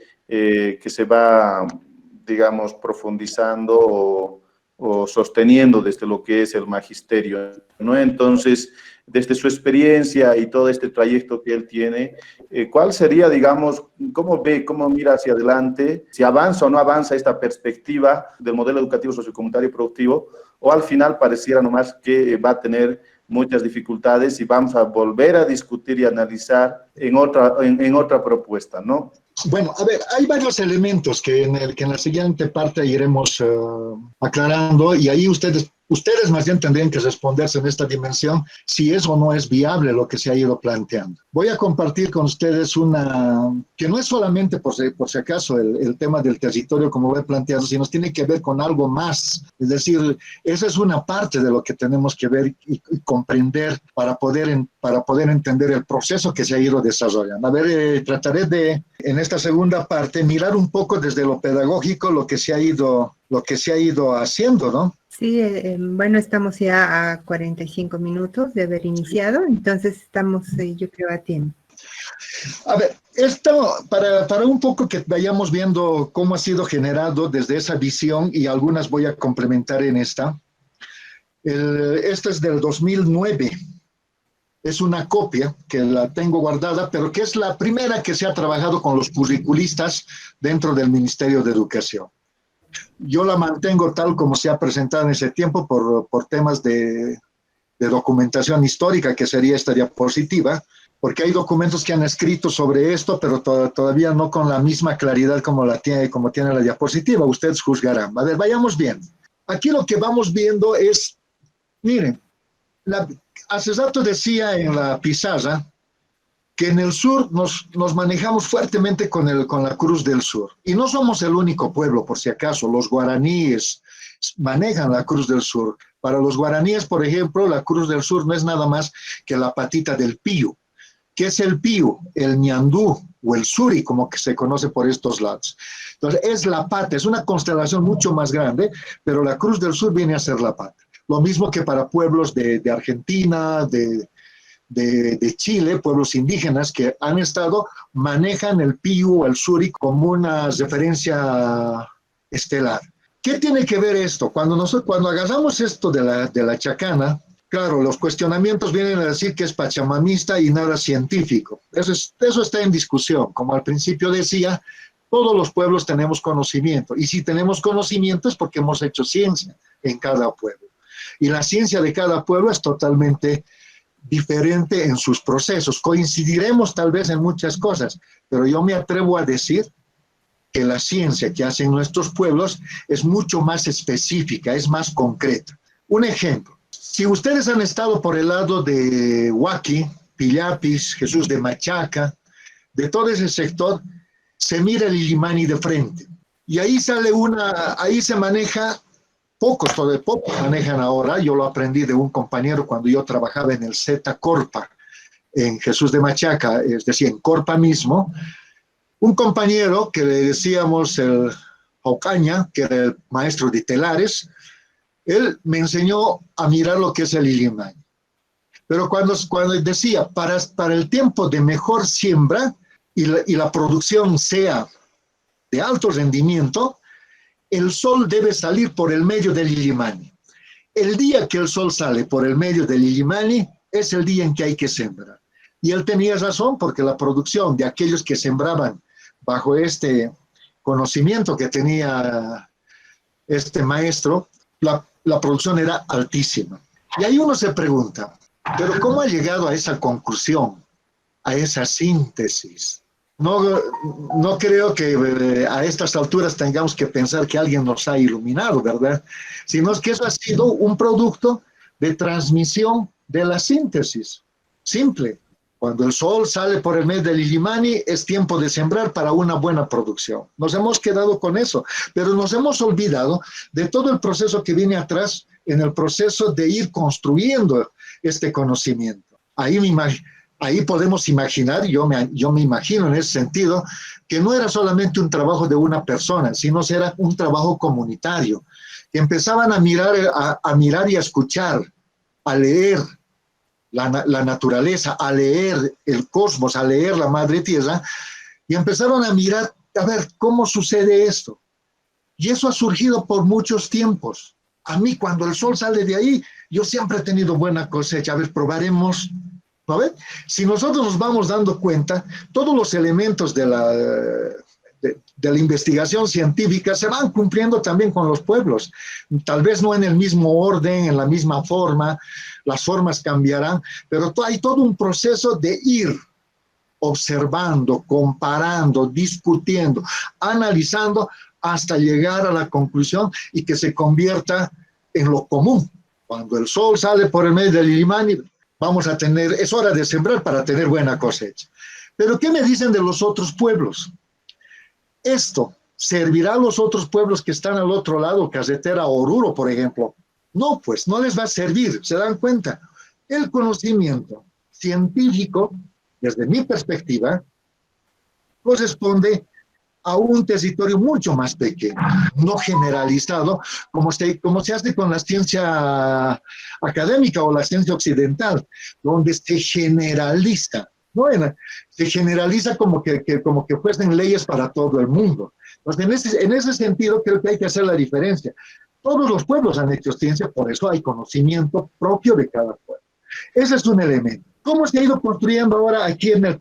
se va, digamos, profundizando o sosteniendo desde lo que es el magisterio, ¿no? Entonces, desde su experiencia y todo este trayecto que él tiene, ¿cuál sería, digamos, cómo mira hacia adelante, si avanza o no avanza esta perspectiva del modelo educativo sociocomunitario productivo, o al final pareciera nomás que va a tener muchas dificultades y vamos a volver a discutir y analizar en otra propuesta, ¿no? Bueno, a ver, hay varios elementos que en la siguiente parte iremos aclarando y ahí ustedes más bien tendrían que responderse en esta dimensión si es o no es viable lo que se ha ido planteando. Voy a compartir con ustedes que no es solamente por si acaso el tema del territorio como lo he planteado, sino tiene que ver con algo más. Es decir, esa es una parte de lo que tenemos que ver y comprender para poder entender el proceso que se ha ido desarrollando. A ver, trataré de, en esta segunda parte, mirar un poco desde lo pedagógico lo que se ha ido haciendo, ¿no? Sí, bueno, estamos ya a 45 minutos de haber iniciado, entonces estamos, yo creo, a tiempo. A ver, esto para un poco que vayamos viendo cómo ha sido generado desde esa visión y algunas voy a complementar en esta. Esto es del 2009. Es una copia que la tengo guardada, pero que es la primera que se ha trabajado con los curriculistas dentro del Ministerio de Educación. Yo la mantengo tal como se ha presentado en ese tiempo por temas de documentación histórica, que sería esta diapositiva, porque hay documentos que han escrito sobre esto, pero todavía no con la misma claridad como tiene la diapositiva. Ustedes juzgarán. A ver, vayamos bien. Aquí lo que vamos viendo es, miren, hace rato decía en la pizarra que en el sur nos manejamos fuertemente con la Cruz del Sur. Y no somos el único pueblo, por si acaso. Los guaraníes manejan la Cruz del Sur. Para los guaraníes, por ejemplo, la Cruz del Sur no es nada más que la patita del pío. ¿Qué es el pío? El ñandú o el suri, como que se conoce por estos lados. Entonces, es la pata, es una constelación mucho más grande, pero la Cruz del Sur viene a ser la pata. Lo mismo que para pueblos de Argentina, de Chile, pueblos indígenas que han estado, manejan el pío o el suri como una referencia estelar. ¿Qué tiene que ver esto? Cuando agarramos esto de la chacana, claro, los cuestionamientos vienen a decir que es pachamamista y nada científico. Eso está en discusión. Como al principio decía, todos los pueblos tenemos conocimiento. Y si tenemos conocimiento es porque hemos hecho ciencia en cada pueblo. Y la ciencia de cada pueblo es totalmente diferente en sus procesos. Coincidiremos tal vez en muchas cosas, pero yo me atrevo a decir que la ciencia que hacen nuestros pueblos es mucho más específica, es más concreta. Un ejemplo, si ustedes han estado por el lado de Huaki, Pillapis, Jesús de Machaca, de todo ese sector, se mira el Illimani de frente. Y ahí ahí se maneja, pocos manejan ahora, yo lo aprendí de un compañero cuando yo trabajaba en el Z Corpa, en Jesús de Machaca, es decir, en Corpa mismo, un compañero que le decíamos el Ocaña, que era el maestro de telares, él me enseñó a mirar lo que es el Illimani. Pero cuando decía, para el tiempo de mejor siembra y la producción sea de alto rendimiento, el sol debe salir por el medio del Illimani. El día que el sol sale por el medio del Illimani es el día en que hay que sembrar. Y él tenía razón, porque la producción de aquellos que sembraban bajo este conocimiento que tenía este maestro, la producción era altísima. Y ahí uno se pregunta, ¿pero cómo ha llegado a esa conclusión, a esa síntesis? No creo que a estas alturas tengamos que pensar que alguien nos ha iluminado, ¿verdad? Sino que eso ha sido un producto de transmisión de la síntesis. Simple. Cuando el sol sale por el medio del Illimani, es tiempo de sembrar para una buena producción. Nos hemos quedado con eso, pero nos hemos olvidado de todo el proceso que viene atrás en el proceso de ir construyendo este conocimiento. Ahí podemos imaginar, yo me imagino en ese sentido, que no era solamente un trabajo de una persona, sino era un trabajo comunitario, que empezaban a mirar y a escuchar, a leer la naturaleza, a leer el cosmos, a leer la madre tierra, y empezaron a mirar, a ver, ¿cómo sucede esto? Y eso ha surgido por muchos tiempos. A mí, cuando el sol sale de ahí, yo siempre he tenido buena cosecha. A ver, probaremos. ¿No ven? Si nosotros nos vamos dando cuenta, todos los elementos de la investigación científica se van cumpliendo también con los pueblos. Tal vez no en el mismo orden, en la misma forma, las formas cambiarán, pero hay todo un proceso de ir observando, comparando, discutiendo, analizando hasta llegar a la conclusión y que se convierta en lo común. Cuando el sol sale por el medio del Illimani, es hora de sembrar para tener buena cosecha. Pero ¿qué me dicen de los otros pueblos? ¿Esto servirá a los otros pueblos que están al otro lado, Carretera Oruro, por ejemplo? No, pues no les va a servir, ¿se dan cuenta? El conocimiento científico, desde mi perspectiva, corresponde a un territorio mucho más pequeño, no generalizado, como se hace con la ciencia académica o la ciencia occidental, donde se generaliza, ¿no? Se generaliza como que fuesen leyes para todo el mundo. Entonces, en ese sentido, creo que hay que hacer la diferencia. Todos los pueblos han hecho ciencia, por eso hay conocimiento propio de cada pueblo. Ese es un elemento. ¿Cómo se ha ido construyendo ahora aquí en el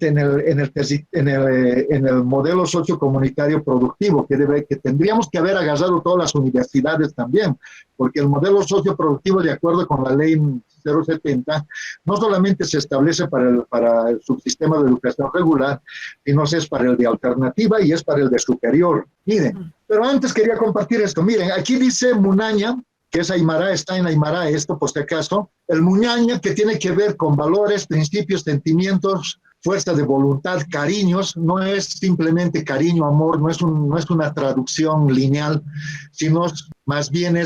modelo sociocomunitario productivo? Que tendríamos que haber agarrado todas las universidades también, porque el modelo socioproductivo, de acuerdo con la ley 070, no solamente se establece para el subsistema de educación regular, sino es para el de alternativa y es para el de superior. Miren, pero antes quería compartir esto. Miren, aquí dice Munaña, que es Aymara, está en Aymara esto, por si acaso. El Muñaña, que tiene que ver con valores, principios, sentimientos, fuerza de voluntad, cariños, no es simplemente cariño, amor, no es una traducción lineal, sino más bien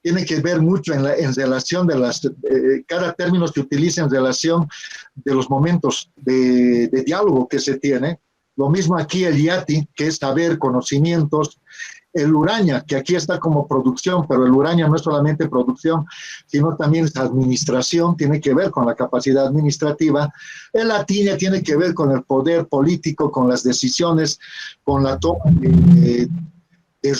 tiene que ver mucho en relación de cada término se utiliza en relación de los momentos de diálogo que se tiene. Lo mismo aquí el yati, que es saber, conocimientos. El uraña, que aquí está como producción, pero el uraña no es solamente producción, sino también es administración, tiene que ver con la capacidad administrativa. El atiña tiene que ver con el poder político, con las decisiones, con la toma de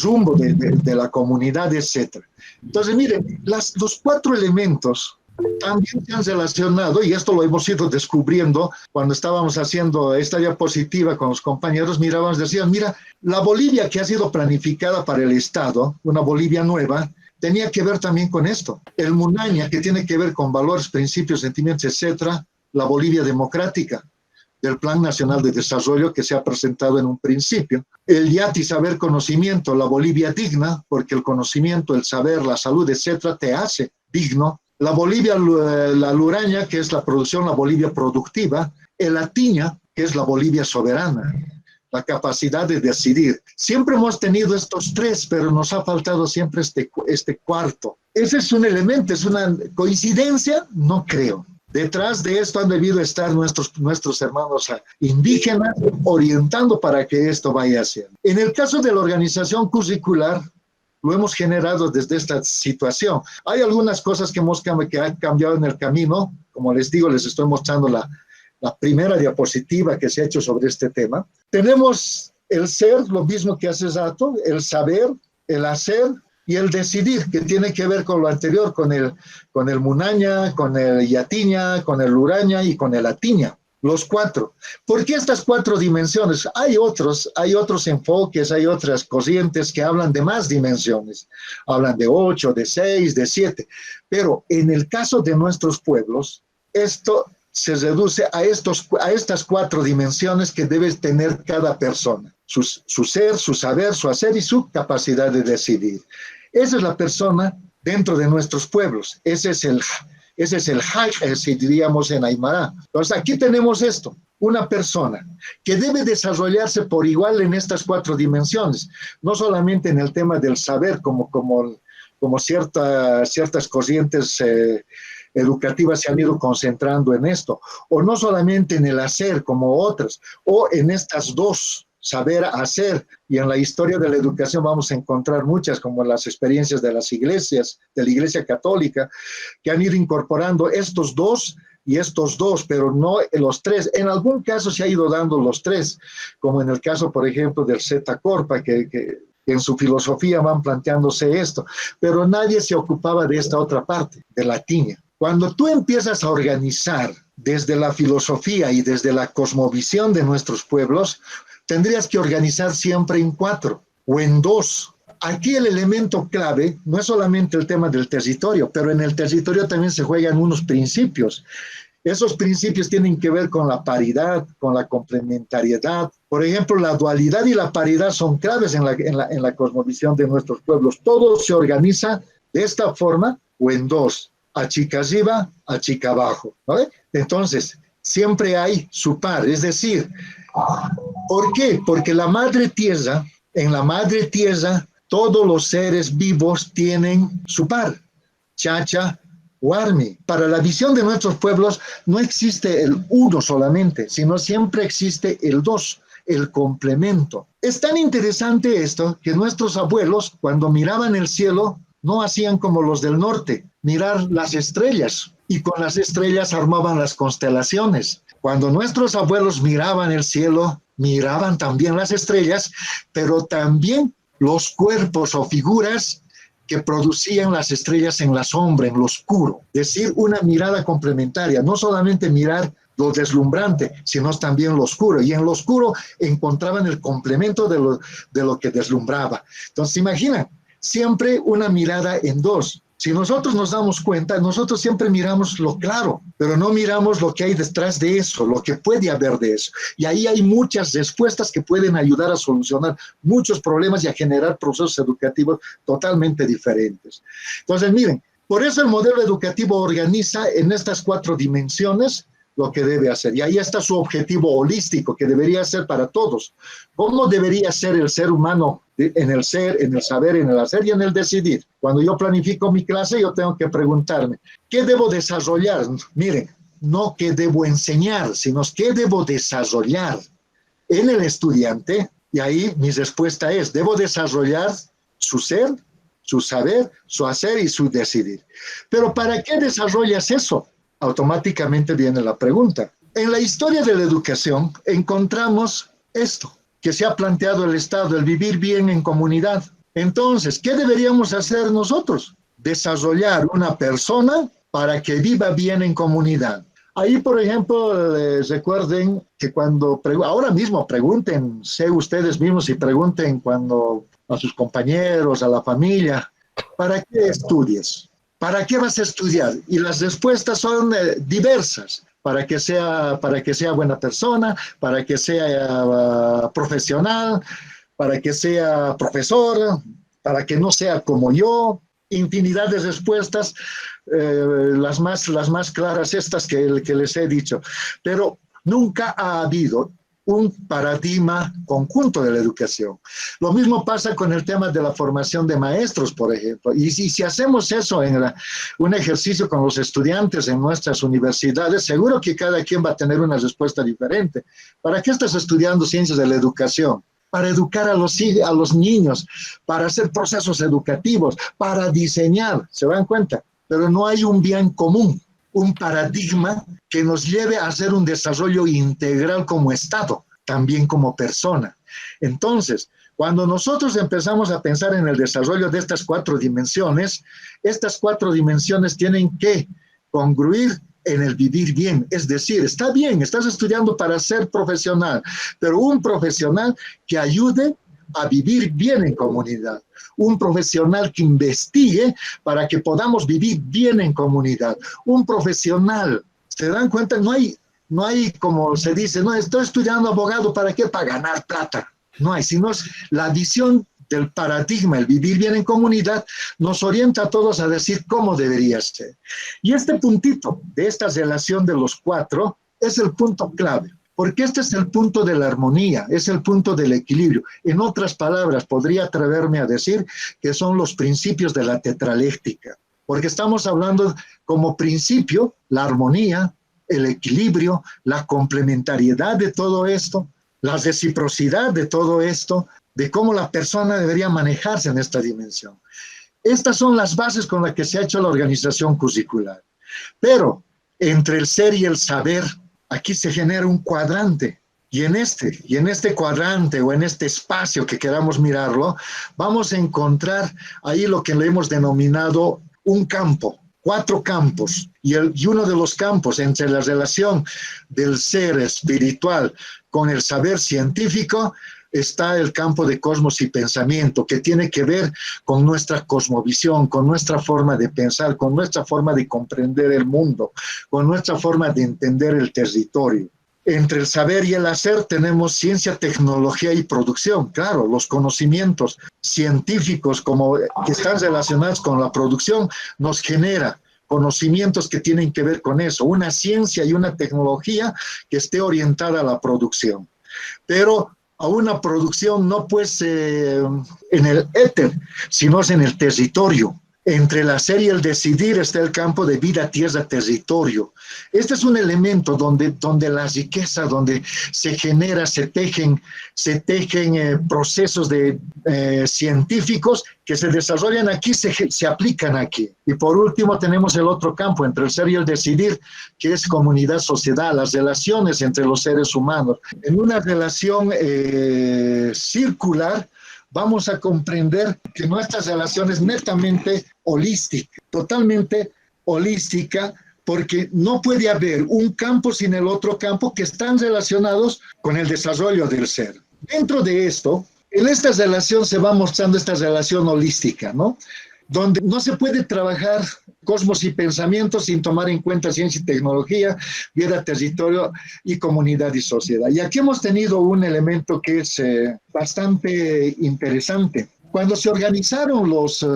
rumbo de la comunidad, etc. Entonces, miren, los 4 elementos también se han relacionado, y esto lo hemos ido descubriendo cuando estábamos haciendo esta diapositiva con los compañeros, decían, mira, la Bolivia que ha sido planificada para el Estado, una Bolivia nueva, tenía que ver también con esto. El Munaña, que tiene que ver con valores, principios, sentimientos, etcétera, la Bolivia democrática, del Plan Nacional de Desarrollo que se ha presentado en un principio. El Yati, saber, conocimiento, la Bolivia digna, porque el conocimiento, el saber, la salud, etcétera, te hace digno. La Bolivia, la luraña, que es la producción, la Bolivia productiva. El atiña, que es la Bolivia soberana, la capacidad de decidir. Siempre hemos tenido estos 3, pero nos ha faltado siempre este cuarto. Ese es un elemento, es una coincidencia, no creo. Detrás de esto han debido estar nuestros hermanos indígenas orientando para que esto vaya haciendo. En el caso de la organización curricular, lo hemos generado desde esta situación. Hay algunas cosas que han cambiado en el camino. Como les digo, les estoy mostrando la primera diapositiva que se ha hecho sobre este tema. Tenemos el ser, lo mismo que hace rato, el saber, el hacer y el decidir, que tiene que ver con lo anterior, con el Munaña, con el Yatiña, con el Uraña y con el Atiña. Los 4. ¿Por qué estas 4 dimensiones? Hay otros enfoques, hay otras corrientes que hablan de más dimensiones. Hablan de 8, de 6, de 7. Pero en el caso de nuestros pueblos, esto se reduce a estas 4 dimensiones que debe tener cada persona. Su ser, su saber, su hacer y su capacidad de decidir. Esa es la persona dentro de nuestros pueblos. Ese es el si diríamos en Aymara. Entonces aquí tenemos esto, una persona que debe desarrollarse por igual en estas 4 dimensiones, no solamente en el tema del saber como ciertas corrientes educativas se han ido concentrando en esto, o no solamente en el hacer como otras, o en estas 2, saber hacer, y en la historia de la educación vamos a encontrar muchas, como las experiencias de las iglesias, de la Iglesia Católica, que han ido incorporando estos 2 y estos 2, pero no los 3. En algún caso se ha ido dando los 3, como en el caso, por ejemplo, del Zeta Corpa, que en su filosofía van planteándose esto, pero nadie se ocupaba de esta otra parte, de la tiña. Cuando tú empiezas a organizar desde la filosofía y desde la cosmovisión de nuestros pueblos, tendrías que organizar siempre en 4 o en 2. Aquí el elemento clave no es solamente el tema del territorio, pero en el territorio también se juegan unos principios. Esos principios tienen que ver con la paridad, con la complementariedad. Por ejemplo, la dualidad y la paridad son claves en la cosmovisión de nuestros pueblos. Todo se organiza de esta forma o en 2, a chica arriba, a chica abajo, ¿vale? Entonces, siempre hay su par, es decir, ¿por qué? Porque en la madre tierra, todos los seres vivos tienen su par, chacha, Warmi. Para la visión de nuestros pueblos no existe el uno solamente, sino siempre existe el 2, el complemento. Es tan interesante esto que nuestros abuelos, cuando miraban el cielo, no hacían como los del norte, mirar las estrellas, y con las estrellas armaban las constelaciones. Cuando nuestros abuelos miraban el cielo, miraban también las estrellas, pero también los cuerpos o figuras que producían las estrellas en la sombra, en lo oscuro. Es decir, una mirada complementaria, no solamente mirar lo deslumbrante, sino también lo oscuro. Y en lo oscuro encontraban el complemento de lo que deslumbraba. Entonces, imagina, siempre una mirada en dos. Si nosotros nos damos cuenta, nosotros siempre miramos lo claro, pero no miramos lo que hay detrás de eso, lo que puede haber de eso. Y ahí hay muchas respuestas que pueden ayudar a solucionar muchos problemas y a generar procesos educativos totalmente diferentes. Entonces, miren, por eso el modelo educativo organiza en estas 4 dimensiones lo que debe hacer. Y ahí está su objetivo holístico, que debería ser para todos. ¿Cómo debería ser el ser humano en el ser, en el saber, en el hacer y en el decidir? Cuando yo planifico mi clase, yo tengo que preguntarme, ¿qué debo desarrollar? Miren, no qué debo enseñar, sino qué debo desarrollar en el estudiante. Y ahí mi respuesta es, debo desarrollar su ser, su saber, su hacer y su decidir. Pero ¿para qué desarrollas eso? Automáticamente viene la pregunta. En la historia de la educación encontramos esto, que se ha planteado el Estado, el vivir bien en comunidad. Entonces, ¿qué deberíamos hacer nosotros? Desarrollar una persona para que viva bien en comunidad. Ahí, por ejemplo, recuerden que ahora mismo pregúntense ustedes mismos y pregunten a sus compañeros, a la familia, ¿para qué estudias? ¿Para qué vas a estudiar? Y las respuestas son diversas. Para que sea buena persona, para que sea profesional, para que sea profesor, para que no sea como yo. Infinidad de respuestas, las más claras estas que les he dicho. Pero nunca ha habido un paradigma conjunto de la educación. Lo mismo pasa con el tema de la formación de maestros, por ejemplo. Y si hacemos eso un ejercicio con los estudiantes en nuestras universidades, seguro que cada quien va a tener una respuesta diferente. ¿Para qué estás estudiando ciencias de la educación? Para educar a los niños, para hacer procesos educativos, para diseñar, ¿se dan cuenta? Pero no hay un bien común, un paradigma que nos lleve a hacer un desarrollo integral como Estado, también como persona. Entonces, cuando nosotros empezamos a pensar en el desarrollo de estas 4 dimensiones tienen que congruir en el vivir bien. Es decir, está bien, estás estudiando para ser profesional, pero un profesional que ayude a vivir bien en comunidad. Un profesional que investigue para que podamos vivir bien en comunidad. Un profesional, ¿se dan cuenta? No hay como se dice, no, estoy estudiando abogado, ¿para qué? Para ganar plata. No hay, sino es la visión del paradigma, el vivir bien en comunidad, nos orienta a todos a decir cómo debería ser. Y este puntito de esta relación de los 4 es el punto clave. Porque este es el punto de la armonía, es el punto del equilibrio. En otras palabras, podría atreverme a decir que son los principios de la tetraléctica. Porque estamos hablando como principio la armonía, el equilibrio, la complementariedad de todo esto, la reciprocidad de todo esto, de cómo la persona debería manejarse en esta dimensión. Estas son las bases con las que se ha hecho la organización curricular. Pero entre el ser y el saber, aquí se genera un cuadrante, y en este cuadrante o en este espacio que queramos mirarlo, vamos a encontrar ahí lo que le hemos denominado un campo, 4 campos, y uno de los campos entre la relación del ser espiritual con el saber científico está el campo de cosmos y pensamiento, que tiene que ver con nuestra cosmovisión, con nuestra forma de pensar, con nuestra forma de comprender el mundo, con nuestra forma de entender el territorio. Entre el saber y el hacer tenemos ciencia, tecnología y producción. Claro, los conocimientos científicos que están relacionados con la producción nos genera conocimientos que tienen que ver con eso, una ciencia y una tecnología que esté orientada a la producción. Pero a una producción no pues en el éter, sino en el territorio. Entre el hacer y el decidir está el campo de vida, tierra, territorio. Este es un elemento donde la riqueza, donde se genera, se tejen procesos científicos que se desarrollan aquí, se aplican aquí. Y por último tenemos el otro campo, entre el ser y el decidir, que es comunidad, sociedad, las relaciones entre los seres humanos. En una relación circular, vamos a comprender que nuestra relación es netamente holística, totalmente holística, porque no puede haber un campo sin el otro campo que están relacionados con el desarrollo del ser. Dentro de esto, en esta relación se va mostrando esta relación holística, ¿no? Donde no se puede trabajar cosmos y pensamiento sin tomar en cuenta ciencia y tecnología, vida, territorio y comunidad y sociedad. Y aquí hemos tenido un elemento que es bastante interesante. Cuando se organizaron los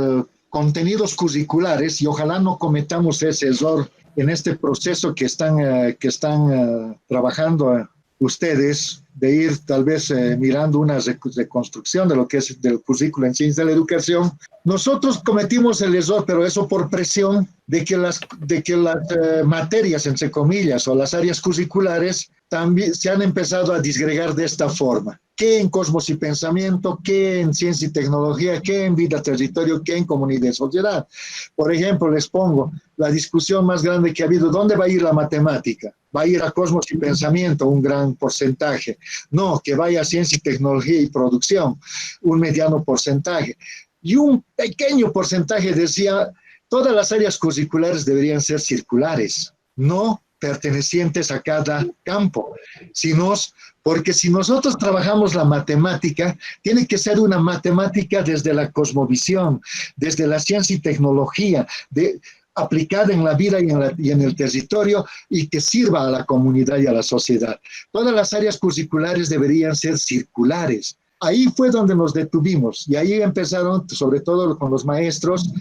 contenidos curriculares, y ojalá no cometamos ese error en este proceso que están trabajando ustedes, de ir tal vez mirando una reconstrucción de lo que es del currículo en ciencia de la educación, nosotros cometimos el error, pero eso por presión de que las materias, entre comillas, o las áreas curriculares también se han empezado a disgregar de esta forma. ¿Qué en cosmos y pensamiento? ¿Qué en ciencia y tecnología? ¿Qué en vida, territorio? ¿Qué en comunidad y sociedad? Por ejemplo, les pongo la discusión más grande que ha habido. ¿Dónde va a ir la matemática? ¿Va a ir a cosmos y pensamiento un gran porcentaje? No, que vaya a ciencia y tecnología y producción, un mediano porcentaje. Y un pequeño porcentaje decía, todas las áreas curriculares deberían ser circulares, no pertenecientes a cada campo, porque si nosotros trabajamos la matemática, tiene que ser una matemática desde la cosmovisión, desde la ciencia y tecnología, aplicada en la vida y en el territorio y que sirva a la comunidad y a la sociedad. Todas las áreas curriculares deberían ser circulares. Ahí fue donde nos detuvimos y ahí empezaron, sobre todo con los maestros,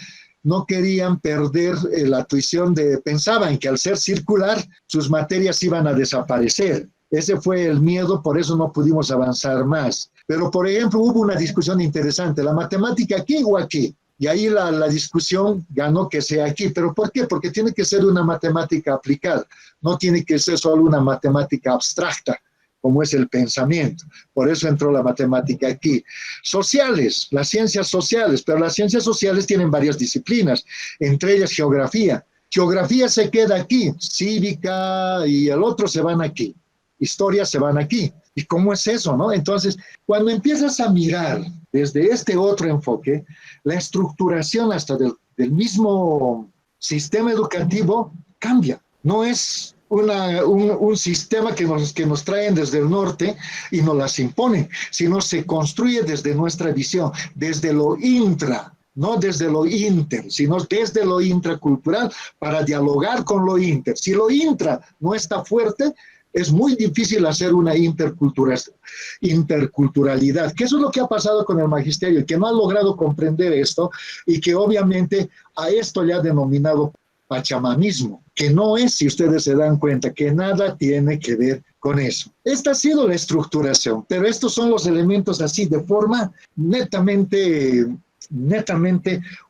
no querían perder la tuición pensaban que al ser circular sus materias iban a desaparecer. Ese fue el miedo, por eso no pudimos avanzar más. Pero, por ejemplo, hubo una discusión interesante, ¿la matemática aquí o aquí? Y ahí la discusión ganó que sea aquí. ¿Pero por qué? Porque tiene que ser una matemática aplicada, no tiene que ser solo una matemática abstracta, como es el pensamiento. Por eso entró la matemática aquí. Sociales, las ciencias sociales, pero las ciencias sociales tienen varias disciplinas, entre ellas geografía. Geografía se queda aquí, cívica y el otro se van aquí, historia se van aquí. ¿Y cómo es eso, no? Entonces, cuando empiezas a mirar desde este otro enfoque, la estructuración hasta del mismo sistema educativo cambia. No es un sistema que nos traen desde el norte y nos las imponen, sino se construye desde nuestra visión, desde lo intra, no desde lo inter, sino desde lo intracultural para dialogar con lo inter. Si lo intra no está fuerte, es muy difícil hacer una interculturalidad, que eso es lo que ha pasado con el magisterio, que no ha logrado comprender esto y que obviamente a esto le ha denominado pachamanismo, que no es, si ustedes se dan cuenta, que nada tiene que ver con eso. Esta ha sido la estructuración, pero estos son los elementos así, de forma netamente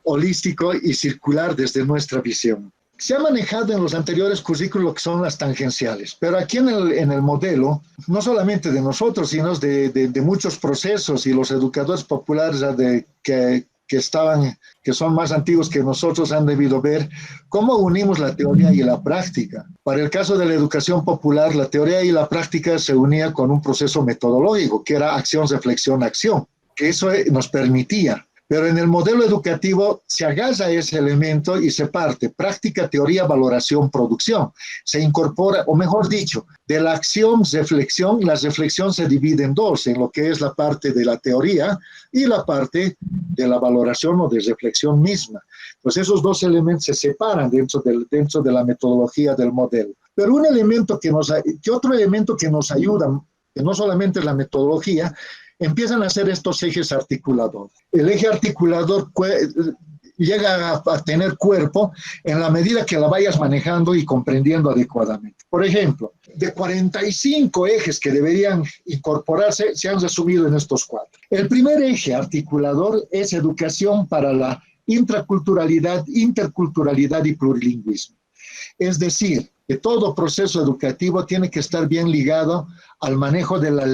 holístico y circular desde nuestra visión. Se ha manejado en los anteriores currículos lo que son las tangenciales, pero aquí en el modelo, no solamente de nosotros, sino de muchos procesos y los educadores populares que son más antiguos que nosotros han debido ver cómo unimos la teoría y la práctica. Para el caso de la educación popular, la teoría y la práctica se unía con un proceso metodológico, que era acción, reflexión, acción, que eso nos permitía. Pero en el modelo educativo se agarra ese elemento y se parte práctica, teoría, valoración, producción. Se incorpora, o mejor dicho, de la acción, reflexión, la reflexión se divide en dos, en lo que es la parte de la teoría y la parte de la valoración o de reflexión misma. Pues esos dos elementos se separan dentro de la metodología del modelo. Pero otro elemento que nos ayuda, que no solamente es la metodología, empiezan a ser estos ejes articuladores. El eje articulador llega a tener cuerpo en la medida que la vayas manejando y comprendiendo adecuadamente. Por ejemplo, de 45 ejes que deberían incorporarse, se han resumido en estos 4. El primer eje articulador es educación para la intraculturalidad, interculturalidad y plurilingüismo. Es decir, que todo proceso educativo tiene que estar bien ligado al manejo de la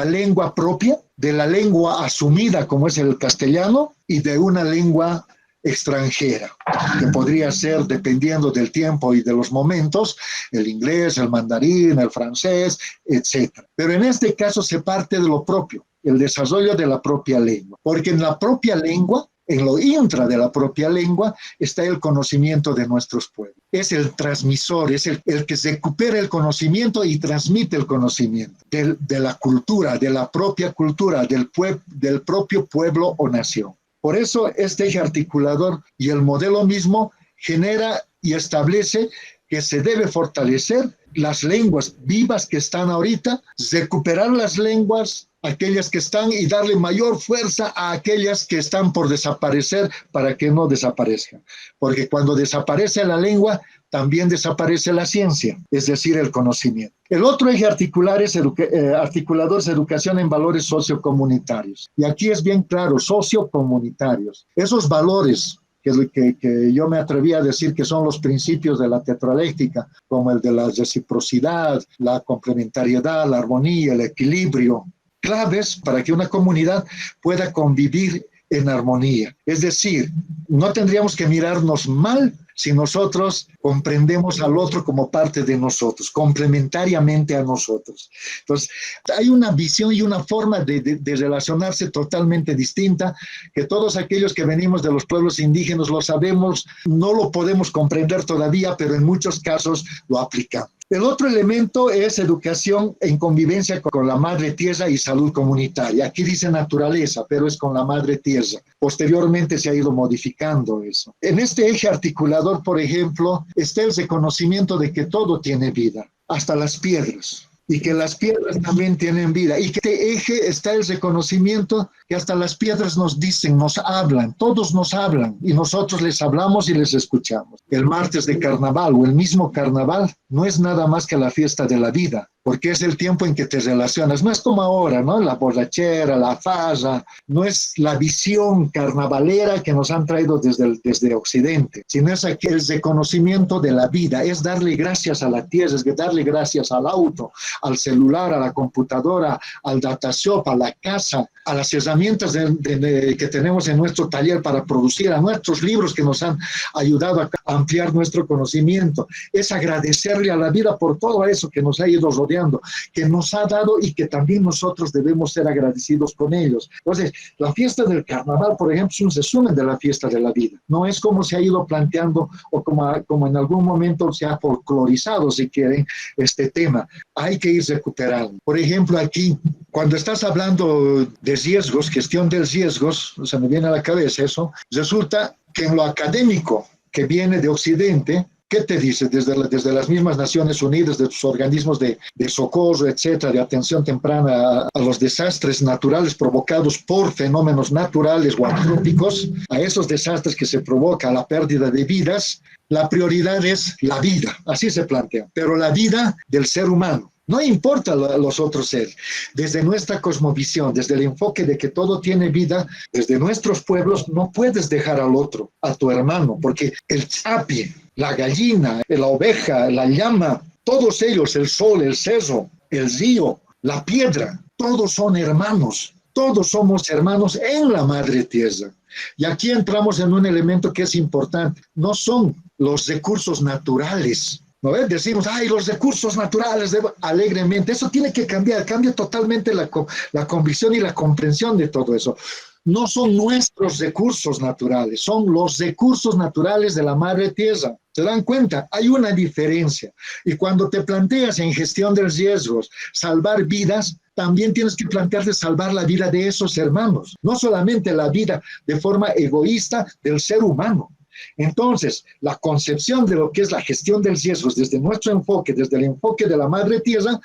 lengua propia, de la lengua asumida como es el castellano y de una lengua extranjera, que podría ser, dependiendo del tiempo y de los momentos, el inglés, el mandarín, el francés, etc. Pero en este caso se parte de lo propio. el desarrollo de la propia lengua, porque en la propia lengua, en lo intra de la propia lengua, está el conocimiento de nuestros pueblos. Es el transmisor, es el que recupera el conocimiento y transmite el conocimiento de la cultura, de la propia cultura, del propio pueblo o nación. Por eso este eje articulador y el modelo mismo genera y establece que se debe fortalecer las lenguas vivas que están ahorita, recuperar las lenguas, aquellas que están, y darle mayor fuerza a aquellas que están por desaparecer para que no desaparezcan. Porque cuando desaparece la lengua, también desaparece la ciencia, es decir, el conocimiento. El otro eje articulador es educación en valores sociocomunitarios. Y aquí es bien claro, sociocomunitarios. Esos valores que yo me atreví a decir que son los principios de la tetraléctica, como el de la reciprocidad, la complementariedad, la armonía, el equilibrio, claves para que una comunidad pueda convivir en armonía. Es decir, no tendríamos que mirarnos mal si nosotros comprendemos al otro como parte de nosotros, complementariamente a nosotros. Entonces, hay una visión y una forma de relacionarse totalmente distinta, que todos aquellos que venimos de los pueblos indígenas lo sabemos, no lo podemos comprender todavía, pero en muchos casos lo aplicamos. El otro elemento es educación en convivencia con la madre tierra y salud comunitaria. Aquí dice naturaleza, pero es con la madre tierra. Posteriormente se ha ido modificando eso. En este eje articulador, por ejemplo, está el reconocimiento de que todo tiene vida, hasta las piedras, y que las piedras también tienen vida. Y que este eje está el reconocimiento que hasta las piedras nos dicen, nos hablan, todos nos hablan, y nosotros les hablamos y les escuchamos. El martes de carnaval o el mismo carnaval no es nada más que la fiesta de la vida, porque es el tiempo en que te relacionas. No es como ahora, ¿no? La borrachera, la farra, no es la visión carnavalera que nos han traído desde Occidente, sino es aquel reconocimiento de la vida, es darle gracias a la tierra, es darle gracias al auto, al celular, a la computadora, al datashop, a la casa, a las herramientas que tenemos en nuestro taller para producir, a nuestros libros que nos han ayudado a ampliar nuestro conocimiento. Es agradecerle a la vida por todo eso que nos ha ido rodeando, que nos ha dado, y que también nosotros debemos ser agradecidos con ellos. Entonces, la fiesta del carnaval, por ejemplo, es un resumen de la fiesta de la vida. No es como se ha ido planteando o como en algún momento se ha folclorizado, si quieren, este tema. Hay que ir recuperando. Por ejemplo, aquí, cuando estás hablando de riesgos, gestión de riesgos, se me viene a la cabeza eso, resulta que en lo académico que viene de Occidente, ¿qué te dice? Desde las mismas Naciones Unidas, de sus organismos de socorro, etcétera, de atención temprana a los desastres naturales provocados por fenómenos naturales o antrópicos, a esos desastres que se provoca la pérdida de vidas, la prioridad es la vida, así se plantea, pero la vida del ser humano. No importa los otros seres. Desde nuestra cosmovisión, desde el enfoque de que todo tiene vida, desde nuestros pueblos, no puedes dejar al otro, a tu hermano, porque el chapi, la gallina, la oveja, la llama, todos ellos, el sol, el cerro, el río, la piedra, todos son hermanos. Todos somos hermanos en la madre tierra. Y aquí entramos en un elemento que es importante. No son los recursos naturales. ¿No ves? Decimos, ay, los recursos naturales, alegremente. Eso tiene que cambiar. Cambia totalmente la convicción y la comprensión de todo eso. No son nuestros recursos naturales, son los recursos naturales de la madre tierra. ¿Se dan cuenta? Hay una diferencia. Y cuando te planteas en gestión de riesgos, salvar vidas, también tienes que plantearte salvar la vida de esos hermanos. No solamente la vida de forma egoísta del ser humano. Entonces, la concepción de lo que es la gestión de riesgos desde nuestro enfoque, desde el enfoque de la madre tierra,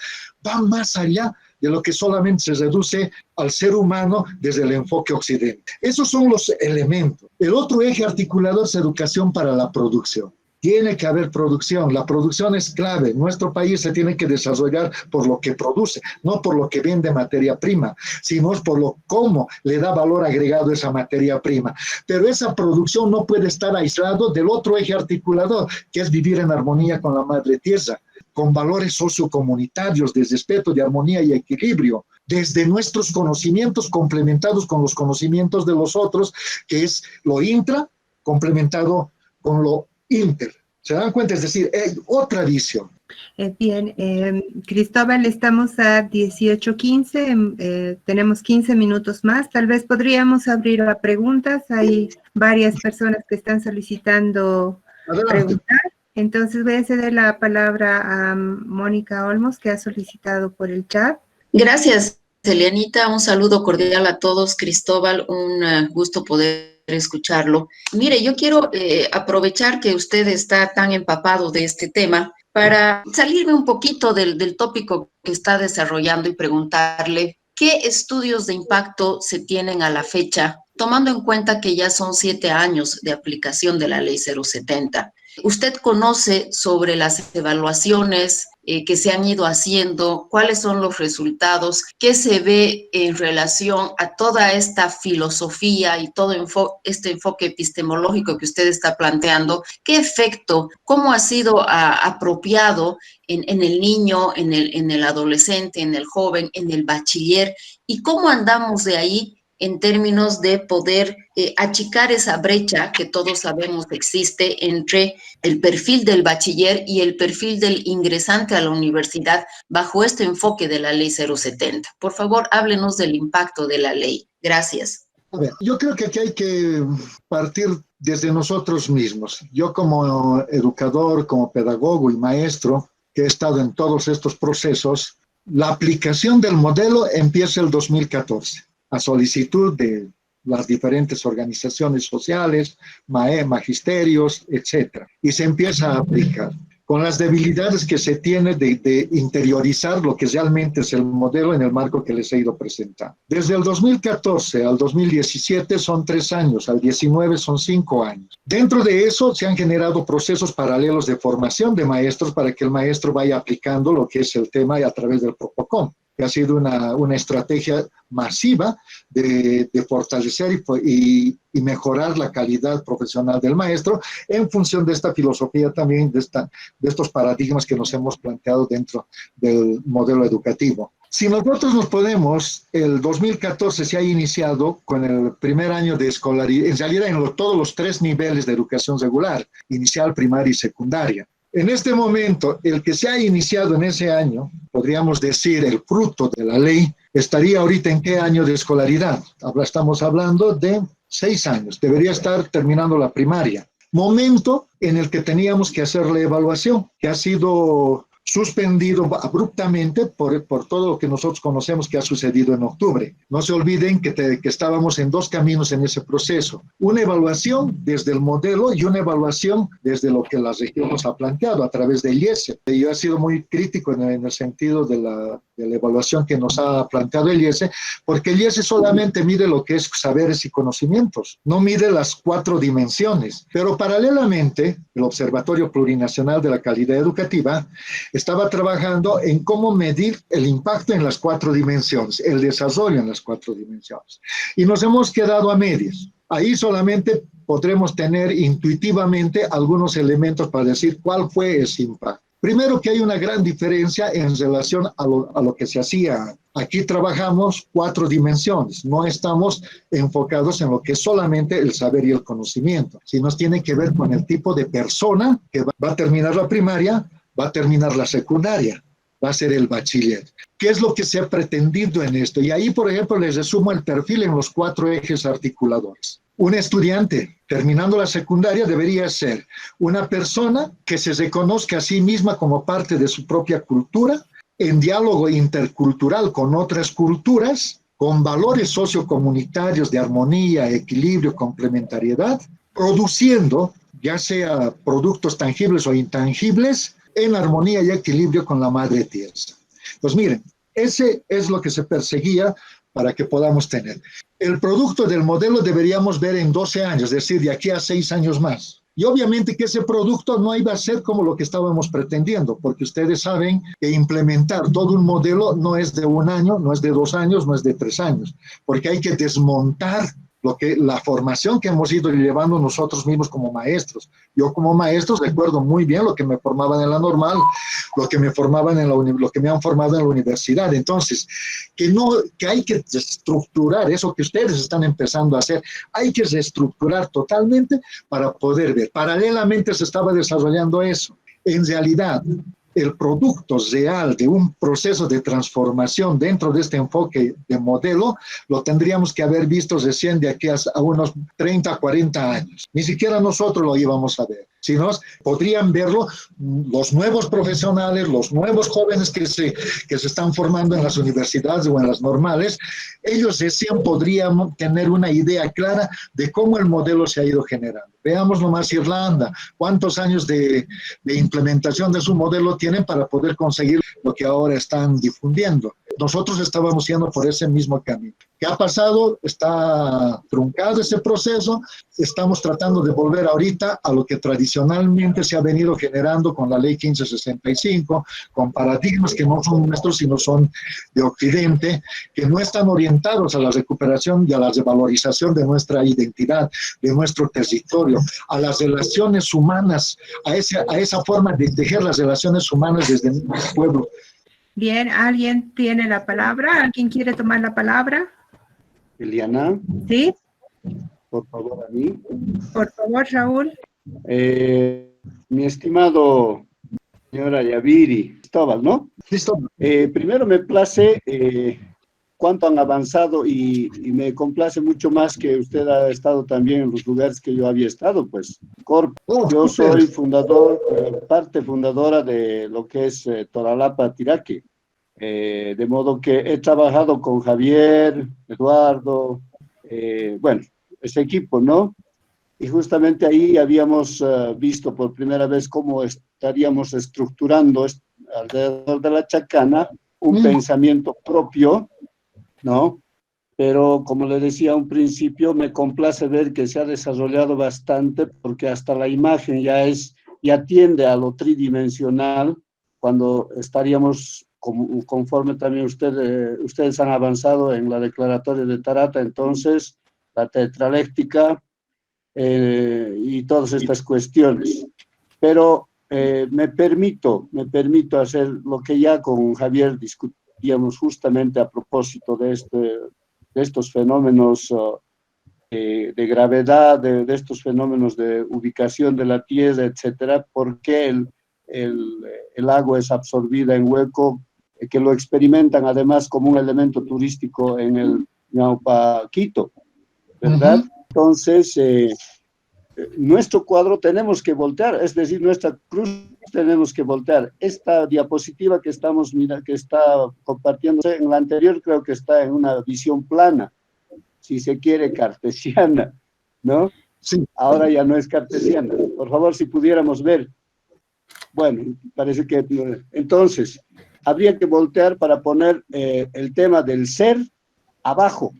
va más allá de lo que solamente se reduce al ser humano desde el enfoque occidente. Esos son los elementos. El otro eje articulador es educación para la producción. Tiene que haber producción. La producción es clave. Nuestro país se tiene que desarrollar por lo que produce, no por lo que vende materia prima, sino por cómo le da valor agregado a esa materia prima. Pero esa producción no puede estar aislado del otro eje articulador, que es vivir en armonía con la madre tierra, con valores sociocomunitarios de respeto, de armonía y equilibrio, desde nuestros conocimientos complementados con los conocimientos de los otros, que es lo intra complementado con lo inter. ¿Se dan cuenta? Es decir, hay otra visión. Bien, Cristóbal, estamos a 18:15, tenemos 15 minutos más, tal vez podríamos abrir a preguntas, hay varias personas que están solicitando Adelante. preguntar, entonces voy a ceder la palabra a Mónica Olmos, que ha solicitado por el chat. Gracias, Elianita, un saludo cordial a todos, Cristóbal, un gusto poder escucharlo. Mire, yo quiero aprovechar que usted está tan empapado de este tema para salirme un poquito del tópico que está desarrollando y preguntarle qué estudios de impacto se tienen a la fecha, tomando en cuenta que ya son 7 años de aplicación de la Ley 070. ¿Usted conoce sobre las evaluaciones que se han ido haciendo? ¿Cuáles son los resultados? ¿Qué se ve en relación a toda esta filosofía y todo este enfoque epistemológico que usted está planteando? ¿Qué efecto, cómo ha sido apropiado en el niño, en el adolescente, en el joven, en el bachiller? ¿Y cómo andamos de ahí en términos de poder achicar esa brecha que todos sabemos existe entre el perfil del bachiller y el perfil del ingresante a la universidad bajo este enfoque de la Ley 070? Por favor, háblenos del impacto de la ley. Gracias. A ver, yo creo que aquí hay que partir desde nosotros mismos. Yo como educador, como pedagogo y maestro, que he estado en todos estos procesos, la aplicación del modelo empieza el 2014, a solicitud de las diferentes organizaciones sociales, magisterios, etc. Y se empieza a aplicar con las debilidades que se tiene de interiorizar lo que realmente es el modelo en el marco que les he ido presentando. Desde el 2014 al 2017 son 3 años, al 19 son 5 años. Dentro de eso se han generado procesos paralelos de formación de maestros para que el maestro vaya aplicando lo que es el tema a través del Propocom, que ha sido una estrategia masiva de fortalecer y mejorar la calidad profesional del maestro en función de esta filosofía también, de estos paradigmas que nos hemos planteado dentro del modelo educativo. Si nosotros nos ponemos, el 2014 se ha iniciado con el primer año de escolaridad, en realidad en todos los 3 niveles de educación regular, inicial, primaria y secundaria. En este momento, el que se ha iniciado en ese año, podríamos decir el fruto de la ley, estaría ahorita en qué año de escolaridad. Estamos hablando de 6 años, debería estar terminando la primaria. Momento en el que teníamos que hacer la evaluación, que ha sido suspendido abruptamente por todo lo que nosotros conocemos que ha sucedido en octubre. No se olviden que estábamos en 2 caminos en ese proceso. Una evaluación desde el modelo y una evaluación desde lo que la región nos ha planteado a través del IESE. Yo he sido muy crítico en el sentido de la evaluación que nos ha planteado el IESE, porque el IESE solamente mide lo que es saberes y conocimientos, no mide las 4 dimensiones. Pero paralelamente, el Observatorio Plurinacional de la Calidad Educativa estaba trabajando en cómo medir el impacto en las 4 dimensiones, el desarrollo en las 4 dimensiones. Y nos hemos quedado a medias. Ahí solamente podremos tener intuitivamente algunos elementos para decir cuál fue ese impacto. Primero, que hay una gran diferencia en relación a lo que se hacía. Aquí trabajamos 4 dimensiones, no estamos enfocados en lo que es solamente el saber y el conocimiento, sino tiene que ver con el tipo de persona que va a terminar la primaria, va a terminar la secundaria, va a ser el bachiller. ¿Qué es lo que se ha pretendido en esto? Y ahí, por ejemplo, les resumo el perfil en los 4 ejes articuladores. Un estudiante terminando la secundaria debería ser una persona que se reconozca a sí misma como parte de su propia cultura, en diálogo intercultural con otras culturas, con valores sociocomunitarios de armonía, equilibrio, complementariedad, produciendo ya sea productos tangibles o intangibles, en armonía y equilibrio con la madre tierra. Pues miren, ese es lo que se perseguía para que podamos tener. El producto del modelo deberíamos ver en 12 años, es decir, de aquí a 6 años más. Y obviamente que ese producto no iba a ser como lo que estábamos pretendiendo, porque ustedes saben que implementar todo un modelo no es de 1 año, no es de 2 años, no es de 3 años, porque hay que desmontar la formación que hemos ido llevando nosotros mismos como maestros. Yo como maestro recuerdo muy bien lo que me formaban en la normal, lo que me han formado en la universidad. Entonces, que hay que reestructurar eso que ustedes están empezando a hacer, hay que reestructurar totalmente para poder ver. Paralelamente se estaba desarrollando eso. En realidad, el producto real de un proceso de transformación dentro de este enfoque de modelo, lo tendríamos que haber visto recién de aquí a unos 30, 40 años. Ni siquiera nosotros lo íbamos a ver. Si no, podrían verlo los nuevos profesionales, los nuevos jóvenes que se están formando en las universidades o en las normales, ellos recién podrían tener una idea clara de cómo el modelo se ha ido generando. Veamos nomás Irlanda, cuántos años de implementación de su modelo tienen para poder conseguir lo que ahora están difundiendo. Nosotros estábamos yendo por ese mismo camino. ¿Qué ha pasado? Está truncado ese proceso. Estamos tratando de volver ahorita a lo que tradicionalmente se ha venido generando con la ley 1565, con paradigmas que no son nuestros, sino son de Occidente, que no están orientados a la recuperación y a la revalorización de nuestra identidad, de nuestro territorio, a las relaciones humanas, a esa forma de tejer las relaciones humanas desde el pueblo. Bien, ¿alguien tiene la palabra? ¿Alguien quiere tomar la palabra? Eliana, ¿Sí? por favor, a mí. Por favor, Raúl. Mi estimado señora Yaviri, Cristóbal, ¿no? Listo. Primero me place cuánto han avanzado y me complace mucho más que usted ha estado también en los lugares que yo había estado, pues. Yo soy fundador, parte fundadora de lo que es Toralapa Tiraque, de modo que he trabajado con Javier, Eduardo, bueno, ese equipo, ¿no? Y justamente ahí habíamos visto por primera vez cómo estaríamos estructurando alrededor de la chacana un pensamiento propio, ¿no? Pero como le decía a un principio, me complace ver que se ha desarrollado bastante porque hasta la imagen ya tiende a lo tridimensional, cuando estaríamos, conforme también ustedes han avanzado en la declaratoria de Tarata, entonces la tetraléctica y todas estas cuestiones. Pero me permito hacer lo que ya con Javier discutíamos justamente a propósito de estos fenómenos de gravedad, de estos fenómenos de ubicación de la Tierra, etcétera, por qué el agua es absorbida en hueco, que lo experimentan además como un elemento turístico en el Ñaupa Quito, ¿verdad? Entonces, nuestro cuadro tenemos que voltear, es decir, nuestra cruz tenemos que voltear. Esta diapositiva que que está compartiéndose en la anterior, creo que está en una visión plana, si se quiere cartesiana, ¿no? Sí. Ahora ya no es cartesiana. Por favor, si pudiéramos ver. Bueno, parece que entonces habría que voltear para poner el tema del ser abajo,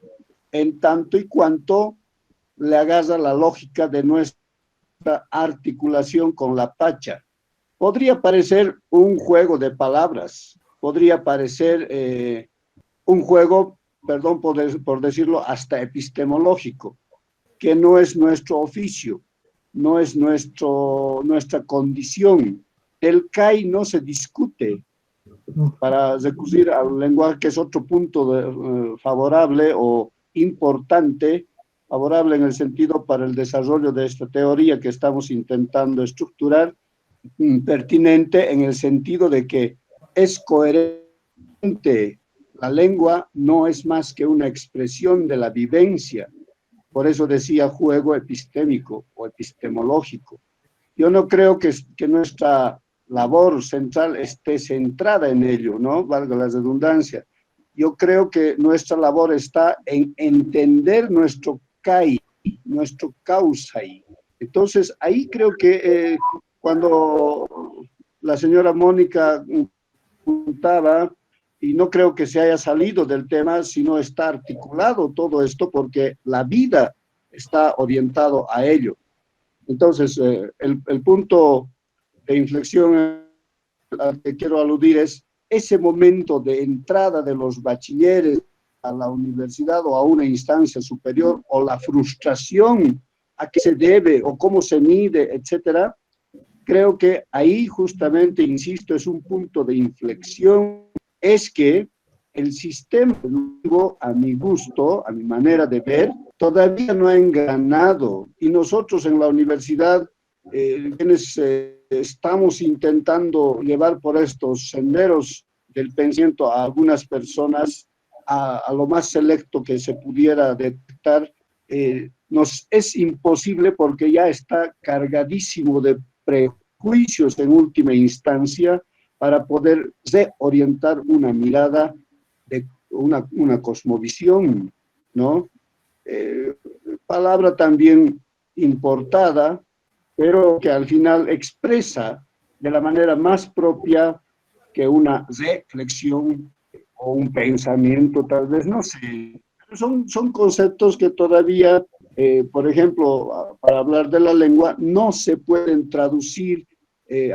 en tanto y cuanto le agarra la lógica de nuestra articulación con la Pacha. Podría parecer un juego de palabras, podría parecer un juego, perdón por decirlo, hasta epistemológico, que no es nuestro oficio, no es nuestra condición. El CAI no se discute, para recurrir al lenguaje, que es otro punto favorable o importante, favorable en el sentido para el desarrollo de esta teoría que estamos intentando estructurar, pertinente en el sentido de que es coherente. La lengua no es más que una expresión de la vivencia. Por eso decía juego epistémico o epistemológico. Yo no creo que nuestra labor central esté centrada en ello, ¿no? Valga la redundancia. Yo creo que nuestra labor está en entender nuestro CAI, nuestro causai. Entonces, ahí creo que cuando la señora Mónica contaba, y no creo que se haya salido del tema, sino está articulado todo esto porque la vida está orientado a ello. Entonces, el punto de inflexión al que quiero aludir es ese momento de entrada de los bachilleres a la universidad o a una instancia superior, o la frustración a qué se debe o cómo se mide, etcétera. Creo que ahí justamente, insisto, es un punto de inflexión, es que el sistema educativo, a mi gusto, a mi manera de ver, todavía no ha engranado, y nosotros en la universidad quienes estamos intentando llevar por estos senderos del pensamiento a algunas personas, a lo más selecto que se pudiera detectar, nos es imposible porque ya está cargadísimo de prejuicios en última instancia para poder reorientar una mirada de una cosmovisión, ¿no? Palabra también importada, pero que al final expresa de la manera más propia que una reflexión o un pensamiento, tal vez, no sé. Son conceptos que todavía, por ejemplo, para hablar de la lengua, no se pueden traducir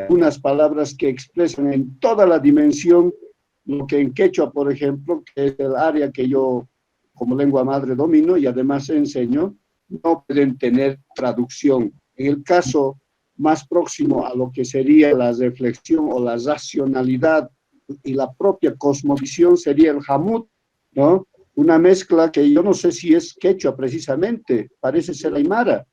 algunas palabras que expresan en toda la dimensión lo que en quechua, por ejemplo, que es el área que yo como lengua madre domino y además enseño, no pueden tener traducción. En el caso más próximo a lo que sería la reflexión o la racionalidad y la propia cosmovisión sería el jamut, ¿no? Una mezcla que yo no sé si es quechua precisamente, parece ser aymara,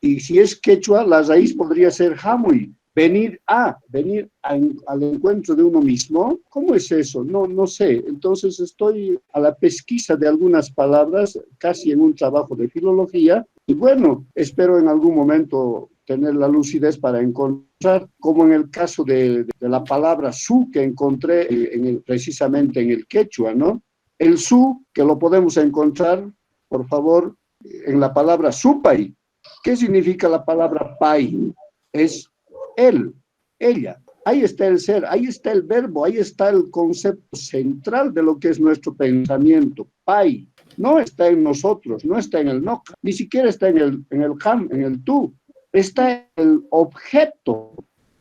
y si es quechua, la raíz podría ser jamuy, venir al encuentro de uno mismo. ¿Cómo es eso? No sé. Entonces estoy a la pesquisa de algunas palabras, casi en un trabajo de filología, y bueno, espero en algún momento tener la lucidez para encontrar, como en el caso de la palabra su que encontré precisamente en el quechua, ¿no? El su, que lo podemos encontrar, por favor, en la palabra supay. ¿Qué significa la palabra pay? Es él, ella. Ahí está el ser, ahí está el verbo, ahí está el concepto central de lo que es nuestro pensamiento. Pay. No está en nosotros, no está en el noca, ni siquiera está en el ham, en el tú. Está el objeto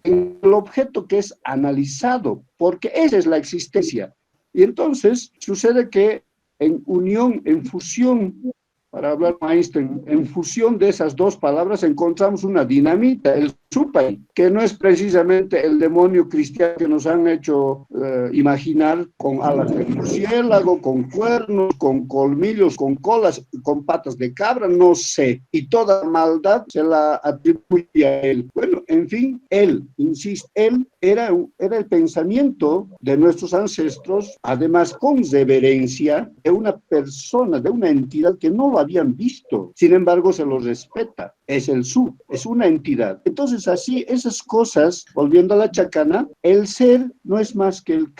que es analizado, porque esa es la existencia. Y entonces sucede que en unión, en fusión, para hablar con Einstein, en fusión de esas dos palabras encontramos una dinamita, el supay, que no es precisamente el demonio cristiano que nos han hecho imaginar con alas de murciélago, con cuernos, con colmillos, con colas, con patas de cabra, no sé. Y toda maldad se la atribuye a él. Bueno, en fin, él, insisto, él era el pensamiento de nuestros ancestros, además con reverencia, de una persona, de una entidad que no lo habían visto. Sin embargo, se lo respeta. Es el su, es una entidad. Entonces, así, esas cosas, volviendo a la chacana, el ser no es más que el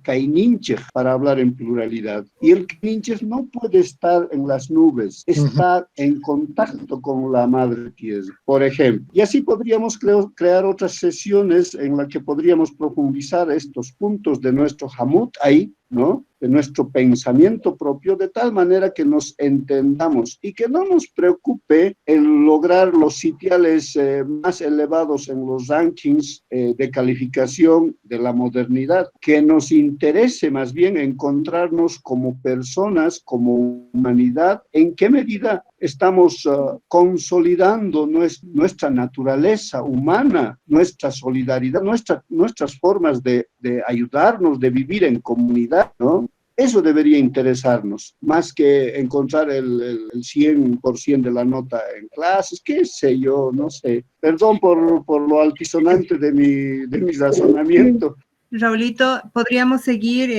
kaininche, para hablar en pluralidad. Y el kaininche no puede estar en las nubes, está en contacto con la madre tierra, por ejemplo. Y así podríamos crear otras sesiones en las que podríamos profundizar estos puntos de nuestro Hamut ahí, ¿no? De nuestro pensamiento propio, de tal manera que nos entendamos y que no nos preocupe el lograr los sitiales más elevados en los rankings de calificación de la modernidad, que nos interese más bien encontrarnos como personas, como humanidad, en qué medida estamos consolidando nuestra naturaleza humana, nuestra solidaridad, nuestras formas de ayudarnos, de vivir en comunidad, ¿no? Eso debería interesarnos, más que encontrar el 100% de la nota en clases, qué sé yo, no sé. Perdón por lo altisonante de mi razonamiento. Raulito, podríamos seguir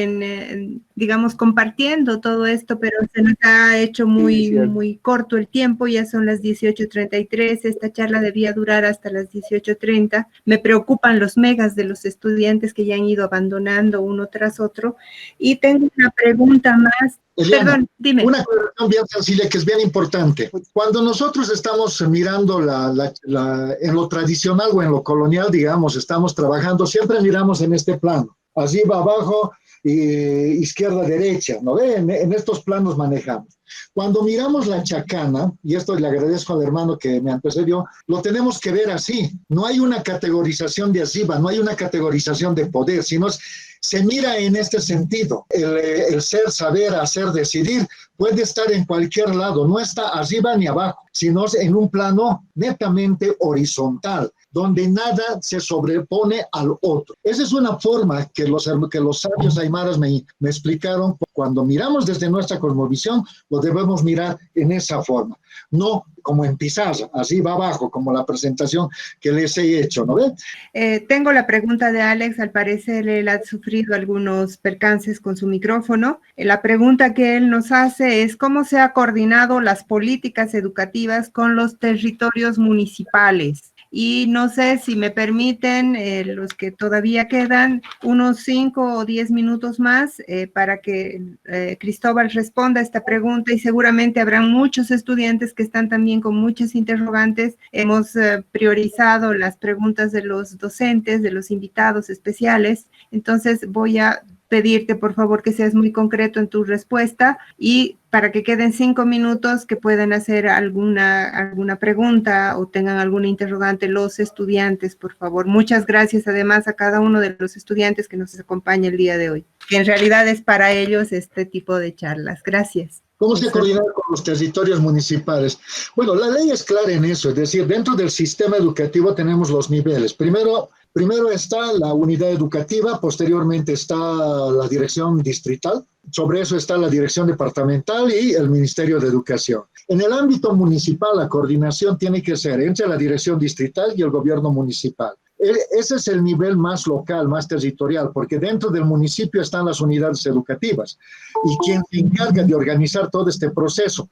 digamos, compartiendo todo esto, pero se nos ha hecho muy corto el tiempo, ya son las 18:33, esta charla debía durar hasta las 18:30. Me preocupan los megas de los estudiantes que ya han ido abandonando uno tras otro. Y tengo una pregunta más. Eliana, perdón, dime. Una aclaración bien sencilla que es bien importante. Cuando nosotros estamos mirando en lo tradicional o en lo colonial, digamos, estamos trabajando, siempre miramos en este plano, arriba, abajo, izquierda, derecha, ¿no? En estos planos manejamos. Cuando miramos la chacana, y esto le agradezco al hermano que me antecedió, lo tenemos que ver así. No hay una categorización de arriba, no hay una categorización de poder, sino se mira en este sentido. El ser, saber, hacer, decidir puede estar en cualquier lado, no está arriba ni abajo, sino en un plano netamente horizontal, donde nada se sobrepone al otro. Esa es una forma que los sabios aymaras me explicaron cuando miramos desde nuestra cosmovisión, lo debemos mirar en esa forma, no como en pizarra, así va abajo, como la presentación que les he hecho, ¿no ven? Tengo la pregunta de Alex, al parecer él ha sufrido algunos percances con su micrófono. La pregunta que él nos hace es ¿cómo se ha coordinado las políticas educativas con los territorios municipales? Y no sé si me permiten, los que todavía quedan, unos 5 o 10 minutos más para que Cristóbal responda a esta pregunta, y seguramente habrán muchos estudiantes que están también con muchas interrogantes. Hemos priorizado las preguntas de los docentes, de los invitados especiales, entonces voy a pedirte por favor que seas muy concreto en tu respuesta, y para que queden 5 minutos que puedan hacer alguna pregunta o tengan alguna interrogante los estudiantes, por favor. Muchas gracias además a cada uno de los estudiantes que nos acompaña el día de hoy, que en realidad es para ellos este tipo de charlas. Gracias. ¿Cómo se coordina con los territorios municipales? Bueno, la ley es clara en eso, es decir, dentro del sistema educativo tenemos los niveles. Primero está la unidad educativa, posteriormente está la dirección distrital, sobre eso está la dirección departamental y el Ministerio de Educación. En el ámbito municipal, la coordinación tiene que ser entre la dirección distrital y el gobierno municipal. Ese es el nivel más local, más territorial, porque dentro del municipio están las unidades educativas y quien se encarga de organizar todo este proceso,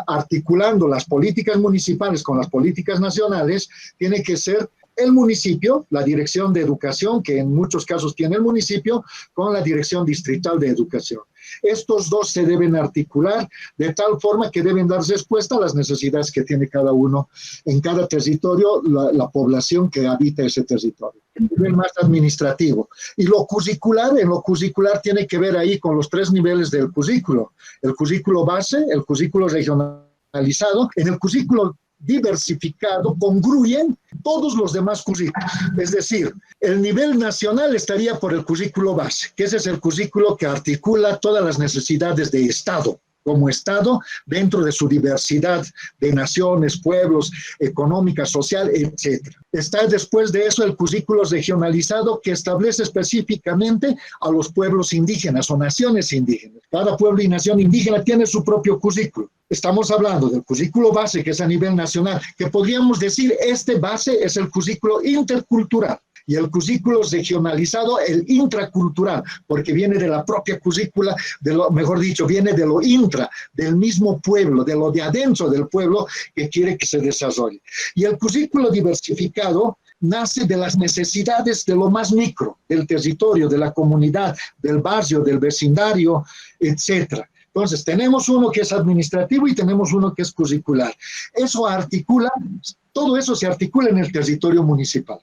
articulando las políticas municipales con las políticas nacionales, tiene que ser el municipio, la dirección de educación, que en muchos casos tiene el municipio, con la dirección distrital de educación. Estos dos se deben articular de tal forma que deben dar respuesta a las necesidades que tiene cada uno en cada territorio, la población que habita ese territorio. El nivel más administrativo. Y en lo curricular tiene que ver ahí con los 3 niveles del currículo. El currículo base, el currículo regionalizado, en el currículo diversificado congruyen todos los demás currículos. Es decir, el nivel nacional estaría por el currículo base, que ese es el currículo que articula todas las necesidades de Estado, como Estado, dentro de su diversidad de naciones, pueblos, económica, social, etc. Está después de eso el currículo regionalizado que establece específicamente a los pueblos indígenas o naciones indígenas. Cada pueblo y nación indígena tiene su propio currículo. Estamos hablando del currículo base, que es a nivel nacional, que podríamos decir este base es el currículo intercultural. Y el currículo regionalizado, el intracultural, porque viene de la propia currícula, mejor dicho, viene de lo intra, del mismo pueblo, de lo de adentro del pueblo que quiere que se desarrolle. Y el currículo diversificado nace de las necesidades de lo más micro, del territorio, de la comunidad, del barrio, del vecindario, etcétera. Entonces, tenemos uno que es administrativo y tenemos uno que es curricular. Todo eso se articula en el territorio municipal.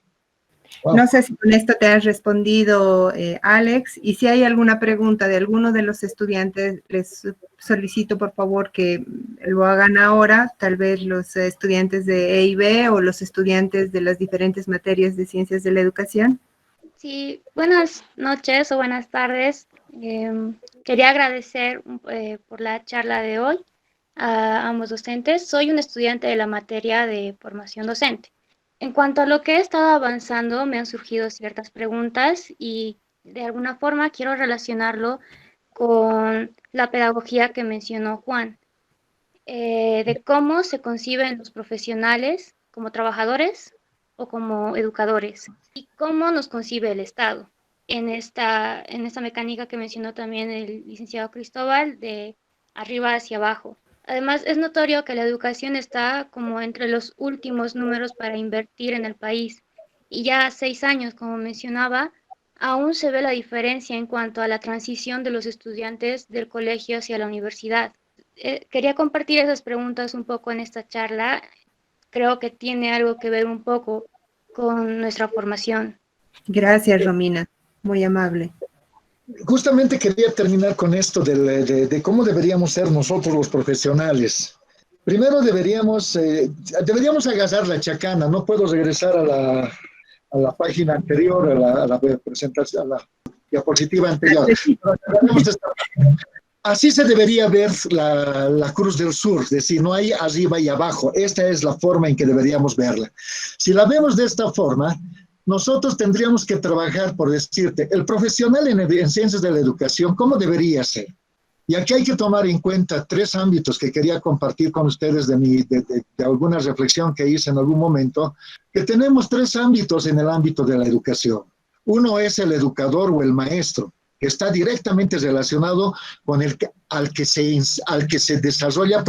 Wow. No sé si con esto te has respondido, Alex, y si hay alguna pregunta de alguno de los estudiantes, les solicito por favor que lo hagan ahora, tal vez los estudiantes de EIB o los estudiantes de las diferentes materias de ciencias de la educación. Sí, buenas noches o buenas tardes. Quería agradecer por la charla de hoy a ambos docentes. Soy un estudiante de la materia de formación docente. En cuanto a lo que he estado avanzando, me han surgido ciertas preguntas y de alguna forma quiero relacionarlo con la pedagogía que mencionó Juan, de cómo se conciben los profesionales como trabajadores o como educadores y cómo nos concibe el Estado en esta mecánica que mencionó también el licenciado Cristóbal, de arriba hacia abajo. Además, es notorio que la educación está como entre los últimos números para invertir en el país. Y ya 6 años, como mencionaba, aún se ve la diferencia en cuanto a la transición de los estudiantes del colegio hacia la universidad. Quería compartir esas preguntas un poco en esta charla. Creo que tiene algo que ver un poco con nuestra formación. Gracias, Romina. Muy amable. Justamente quería terminar con esto de cómo deberíamos ser nosotros los profesionales. Primero deberíamos agarrar la chacana. No puedo regresar a la página anterior, a la presentación, a la diapositiva anterior. Así se debería ver la Cruz del Sur, es decir, no hay arriba y abajo. Esta es la forma en que deberíamos verla. Si la vemos de esta forma, nosotros tendríamos que trabajar, por decirte, el profesional en ciencias de la educación, ¿cómo debería ser? Y aquí hay que tomar en cuenta 3 ámbitos que quería compartir con ustedes de alguna reflexión que hice en algún momento, que tenemos 3 ámbitos en el ámbito de la educación. Uno es el educador o el maestro, que está directamente relacionado con el que se desarrolla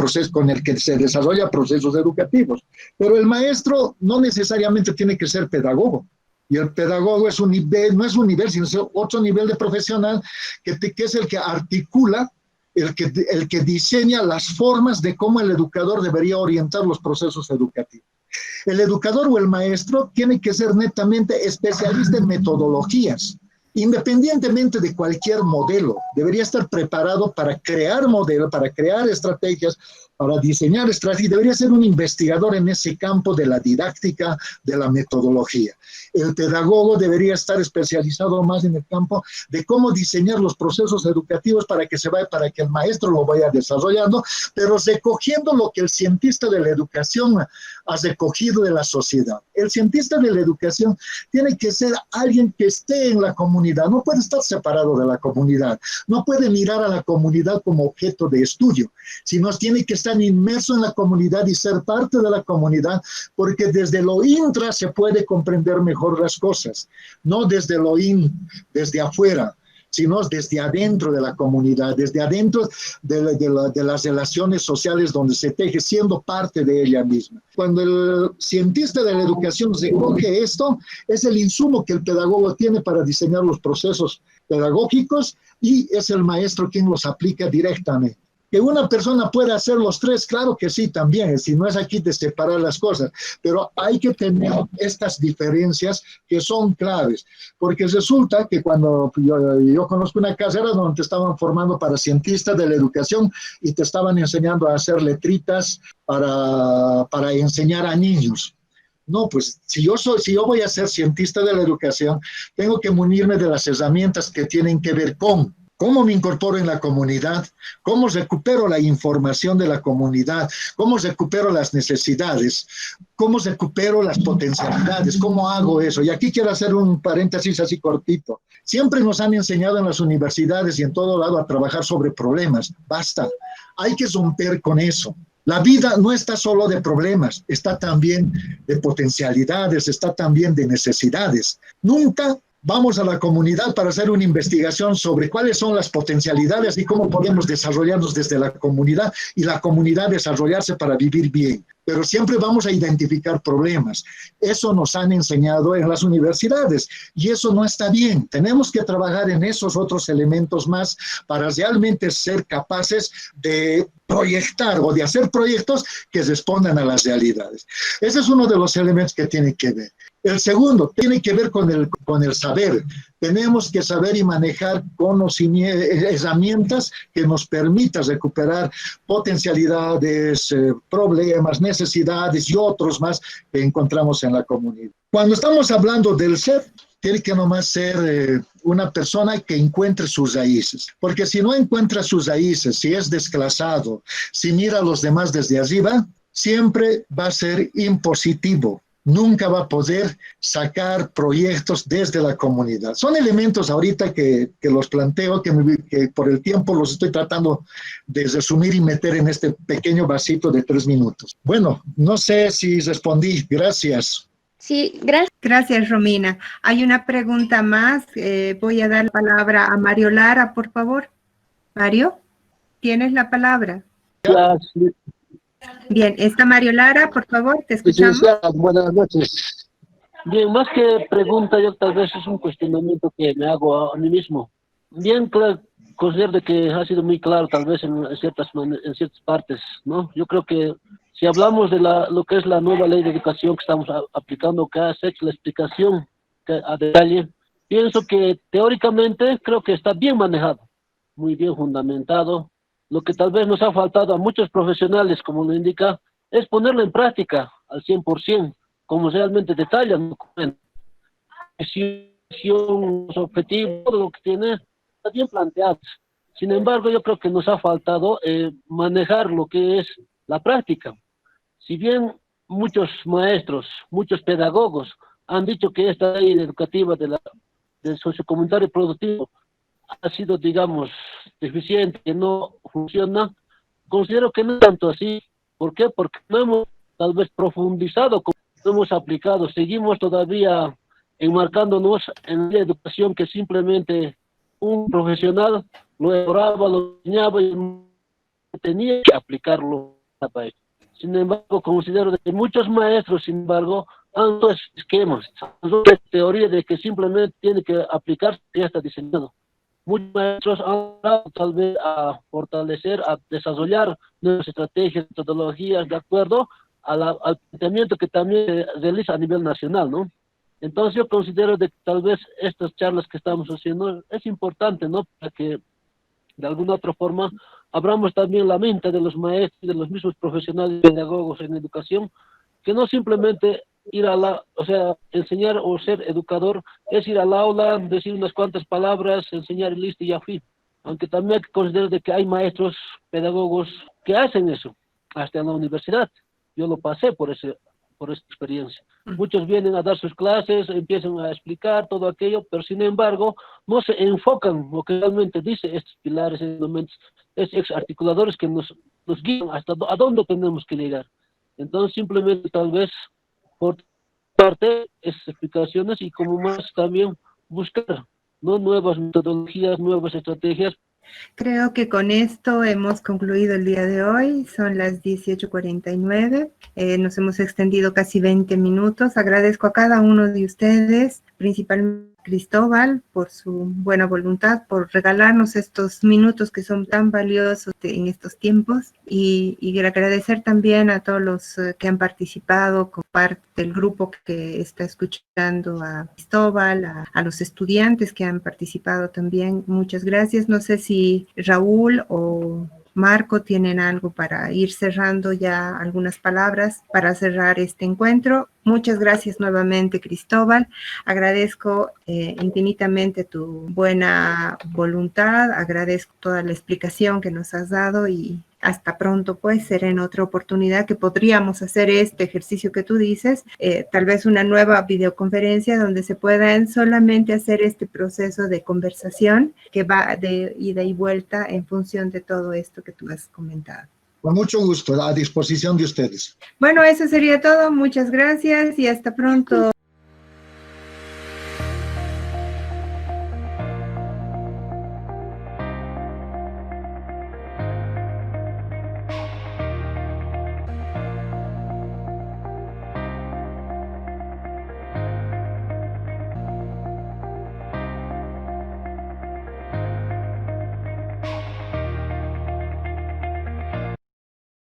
procesos educativos. Pero el maestro no necesariamente tiene que ser pedagogo. Y el pedagogo es un nivel, no es un nivel, sino es otro nivel de profesional que es el que articula, el que diseña las formas de cómo el educador debería orientar los procesos educativos. El educador o el maestro tiene que ser netamente especialista en metodologías, independientemente de cualquier modelo. Debería estar preparado para crear modelos, para crear estrategias, para diseñar estrategias. Debería ser un investigador en ese campo de la didáctica, de la metodología. El pedagogo debería estar especializado más en el campo de cómo diseñar los procesos educativos para que el maestro lo vaya desarrollando, pero recogiendo lo que el cientista de la educación ha recogido de la sociedad. El cientista de la educación tiene que ser alguien que esté en la comunidad, no puede estar separado de la comunidad, no puede mirar a la comunidad como objeto de estudio, sino tiene que estar inmerso en la comunidad y ser parte de la comunidad, porque desde lo intra se puede comprender mejor las cosas, no desde desde afuera, sino desde adentro de la comunidad, desde adentro de las relaciones sociales donde se teje, siendo parte de ella misma. Cuando el cientista de la educación recoge esto, es el insumo que el pedagogo tiene para diseñar los procesos pedagógicos y es el maestro quien los aplica directamente. Que una persona pueda hacer los 3, claro que sí, también, si no es aquí de separar las cosas, pero hay que tener estas diferencias que son claves, porque resulta que cuando yo conozco una carrera donde te estaban formando para cientista de la educación y te estaban enseñando a hacer letritas para enseñar a niños. No, pues si yo voy a ser cientista de la educación, tengo que munirme de las herramientas que tienen que ver con cómo me incorporo en la comunidad, cómo recupero la información de la comunidad, cómo recupero las necesidades, cómo recupero las potencialidades, cómo hago eso. Y aquí quiero hacer un paréntesis así cortito. Siempre nos han enseñado en las universidades y en todo lado a trabajar sobre problemas. Basta, hay que romper con eso. La vida no está solo de problemas, está también de potencialidades, está también de necesidades. Nunca vamos a la comunidad para hacer una investigación sobre cuáles son las potencialidades y cómo podemos desarrollarnos desde la comunidad y la comunidad desarrollarse para vivir bien. Pero siempre vamos a identificar problemas. Eso nos han enseñado en las universidades y eso no está bien. Tenemos que trabajar en esos otros elementos más para realmente ser capaces de proyectar o de hacer proyectos que respondan a las realidades. Ese es uno de los elementos que tiene que ver. El segundo tiene que ver con el saber. Tenemos que saber y manejar herramientas que nos permitan recuperar potencialidades, problemas, necesidades y otros más que encontramos en la comunidad. Cuando estamos hablando del ser, tiene que nomás ser una persona que encuentre sus raíces, porque si no encuentra sus raíces, si es desclasado, si mira a los demás desde arriba, siempre va a ser impositivo. Nunca va a poder sacar proyectos desde la comunidad. Son elementos ahorita que los planteo, que por el tiempo los estoy tratando de resumir y meter en este pequeño vasito de 3 minutos. Bueno, no sé si respondí. Gracias. Sí, gracias. Gracias, Romina. Hay una pregunta más. Voy a dar la palabra a Mario Lara, por favor. Mario, tienes la palabra. Gracias. Bien, está Mario Lara, por favor, te escuchamos. Buenas noches. Bien, más que pregunta, yo tal vez es un cuestionamiento que me hago a mí mismo. Bien, considero que ha sido muy claro, tal vez en ciertas partes, ¿no? Yo creo que si hablamos de lo que es la nueva ley de educación que estamos aplicando, que has hecho la explicación a detalle, pienso que teóricamente creo que está bien manejado, muy bien fundamentado. Lo que tal vez nos ha faltado a muchos profesionales, como lo indica, es ponerlo en práctica al 100%, como realmente detallan los objetivos, todo lo que tiene, está bien planteado. Sin embargo, yo creo que nos ha faltado manejar lo que es la práctica. Si bien muchos maestros, muchos pedagogos han dicho que esta ley educativa del sociocomunitario productivo ha sido, digamos, deficiente, que no funciona, considero que no es tanto así. ¿Por qué? Porque no hemos tal vez profundizado, no hemos aplicado, seguimos todavía enmarcándonos en la educación que simplemente un profesional lo elaboraba, lo enseñaba y tenía que aplicarlo. Sin embargo, considero que muchos maestros, sin embargo, han hecho esquemas, han hecho teoría de que simplemente tiene que aplicarse y ya está diseñado. Muchos maestros han dado tal vez a fortalecer, a desarrollar nuevas estrategias, metodologías de acuerdo al planteamiento que también se realiza a nivel nacional, ¿no? Entonces yo considero de que tal vez estas charlas que estamos haciendo es importante, ¿no? Para que de alguna otra forma abramos también la mente de los maestros, de los mismos profesionales pedagogos en educación, que no simplemente ir a o sea, enseñar o ser educador es ir al aula, decir unas cuantas palabras, enseñar y listo y ya fui. Aunque también hay que considerar de que hay maestros pedagogos que hacen eso, hasta en la universidad. Yo lo pasé por esa experiencia. Muchos vienen a dar sus clases, empiezan a explicar todo aquello, pero sin embargo no se enfocan lo que realmente dice estos pilares, estos articuladores que nos guían hasta a dónde tenemos que llegar. Entonces simplemente tal vez por parte esas explicaciones y como más también buscar, ¿no? Nuevas metodologías, nuevas estrategias. Creo que con esto hemos concluido el día de hoy. Son las 18:49. Nos hemos extendido casi 20 minutos. Agradezco a cada uno de ustedes, principalmente a Cristóbal, por su buena voluntad, por regalarnos estos minutos que son tan valiosos en estos tiempos. Y agradecer también a todos los que han participado como parte del grupo que está escuchando a Cristóbal, a los estudiantes que han participado también. Muchas gracias. No sé si Raúl o Marco tienen algo para ir cerrando ya, algunas palabras para cerrar este encuentro. Muchas gracias nuevamente, Cristóbal. Agradezco infinitamente tu buena voluntad, agradezco toda la explicación que nos has dado y hasta pronto, pues será en otra oportunidad que podríamos hacer este ejercicio que tú dices, tal vez una nueva videoconferencia donde se puedan solamente hacer este proceso de conversación que va de ida y vuelta en función de todo esto que tú has comentado. Con mucho gusto, a disposición de ustedes. Bueno, eso sería todo. Muchas gracias y hasta pronto.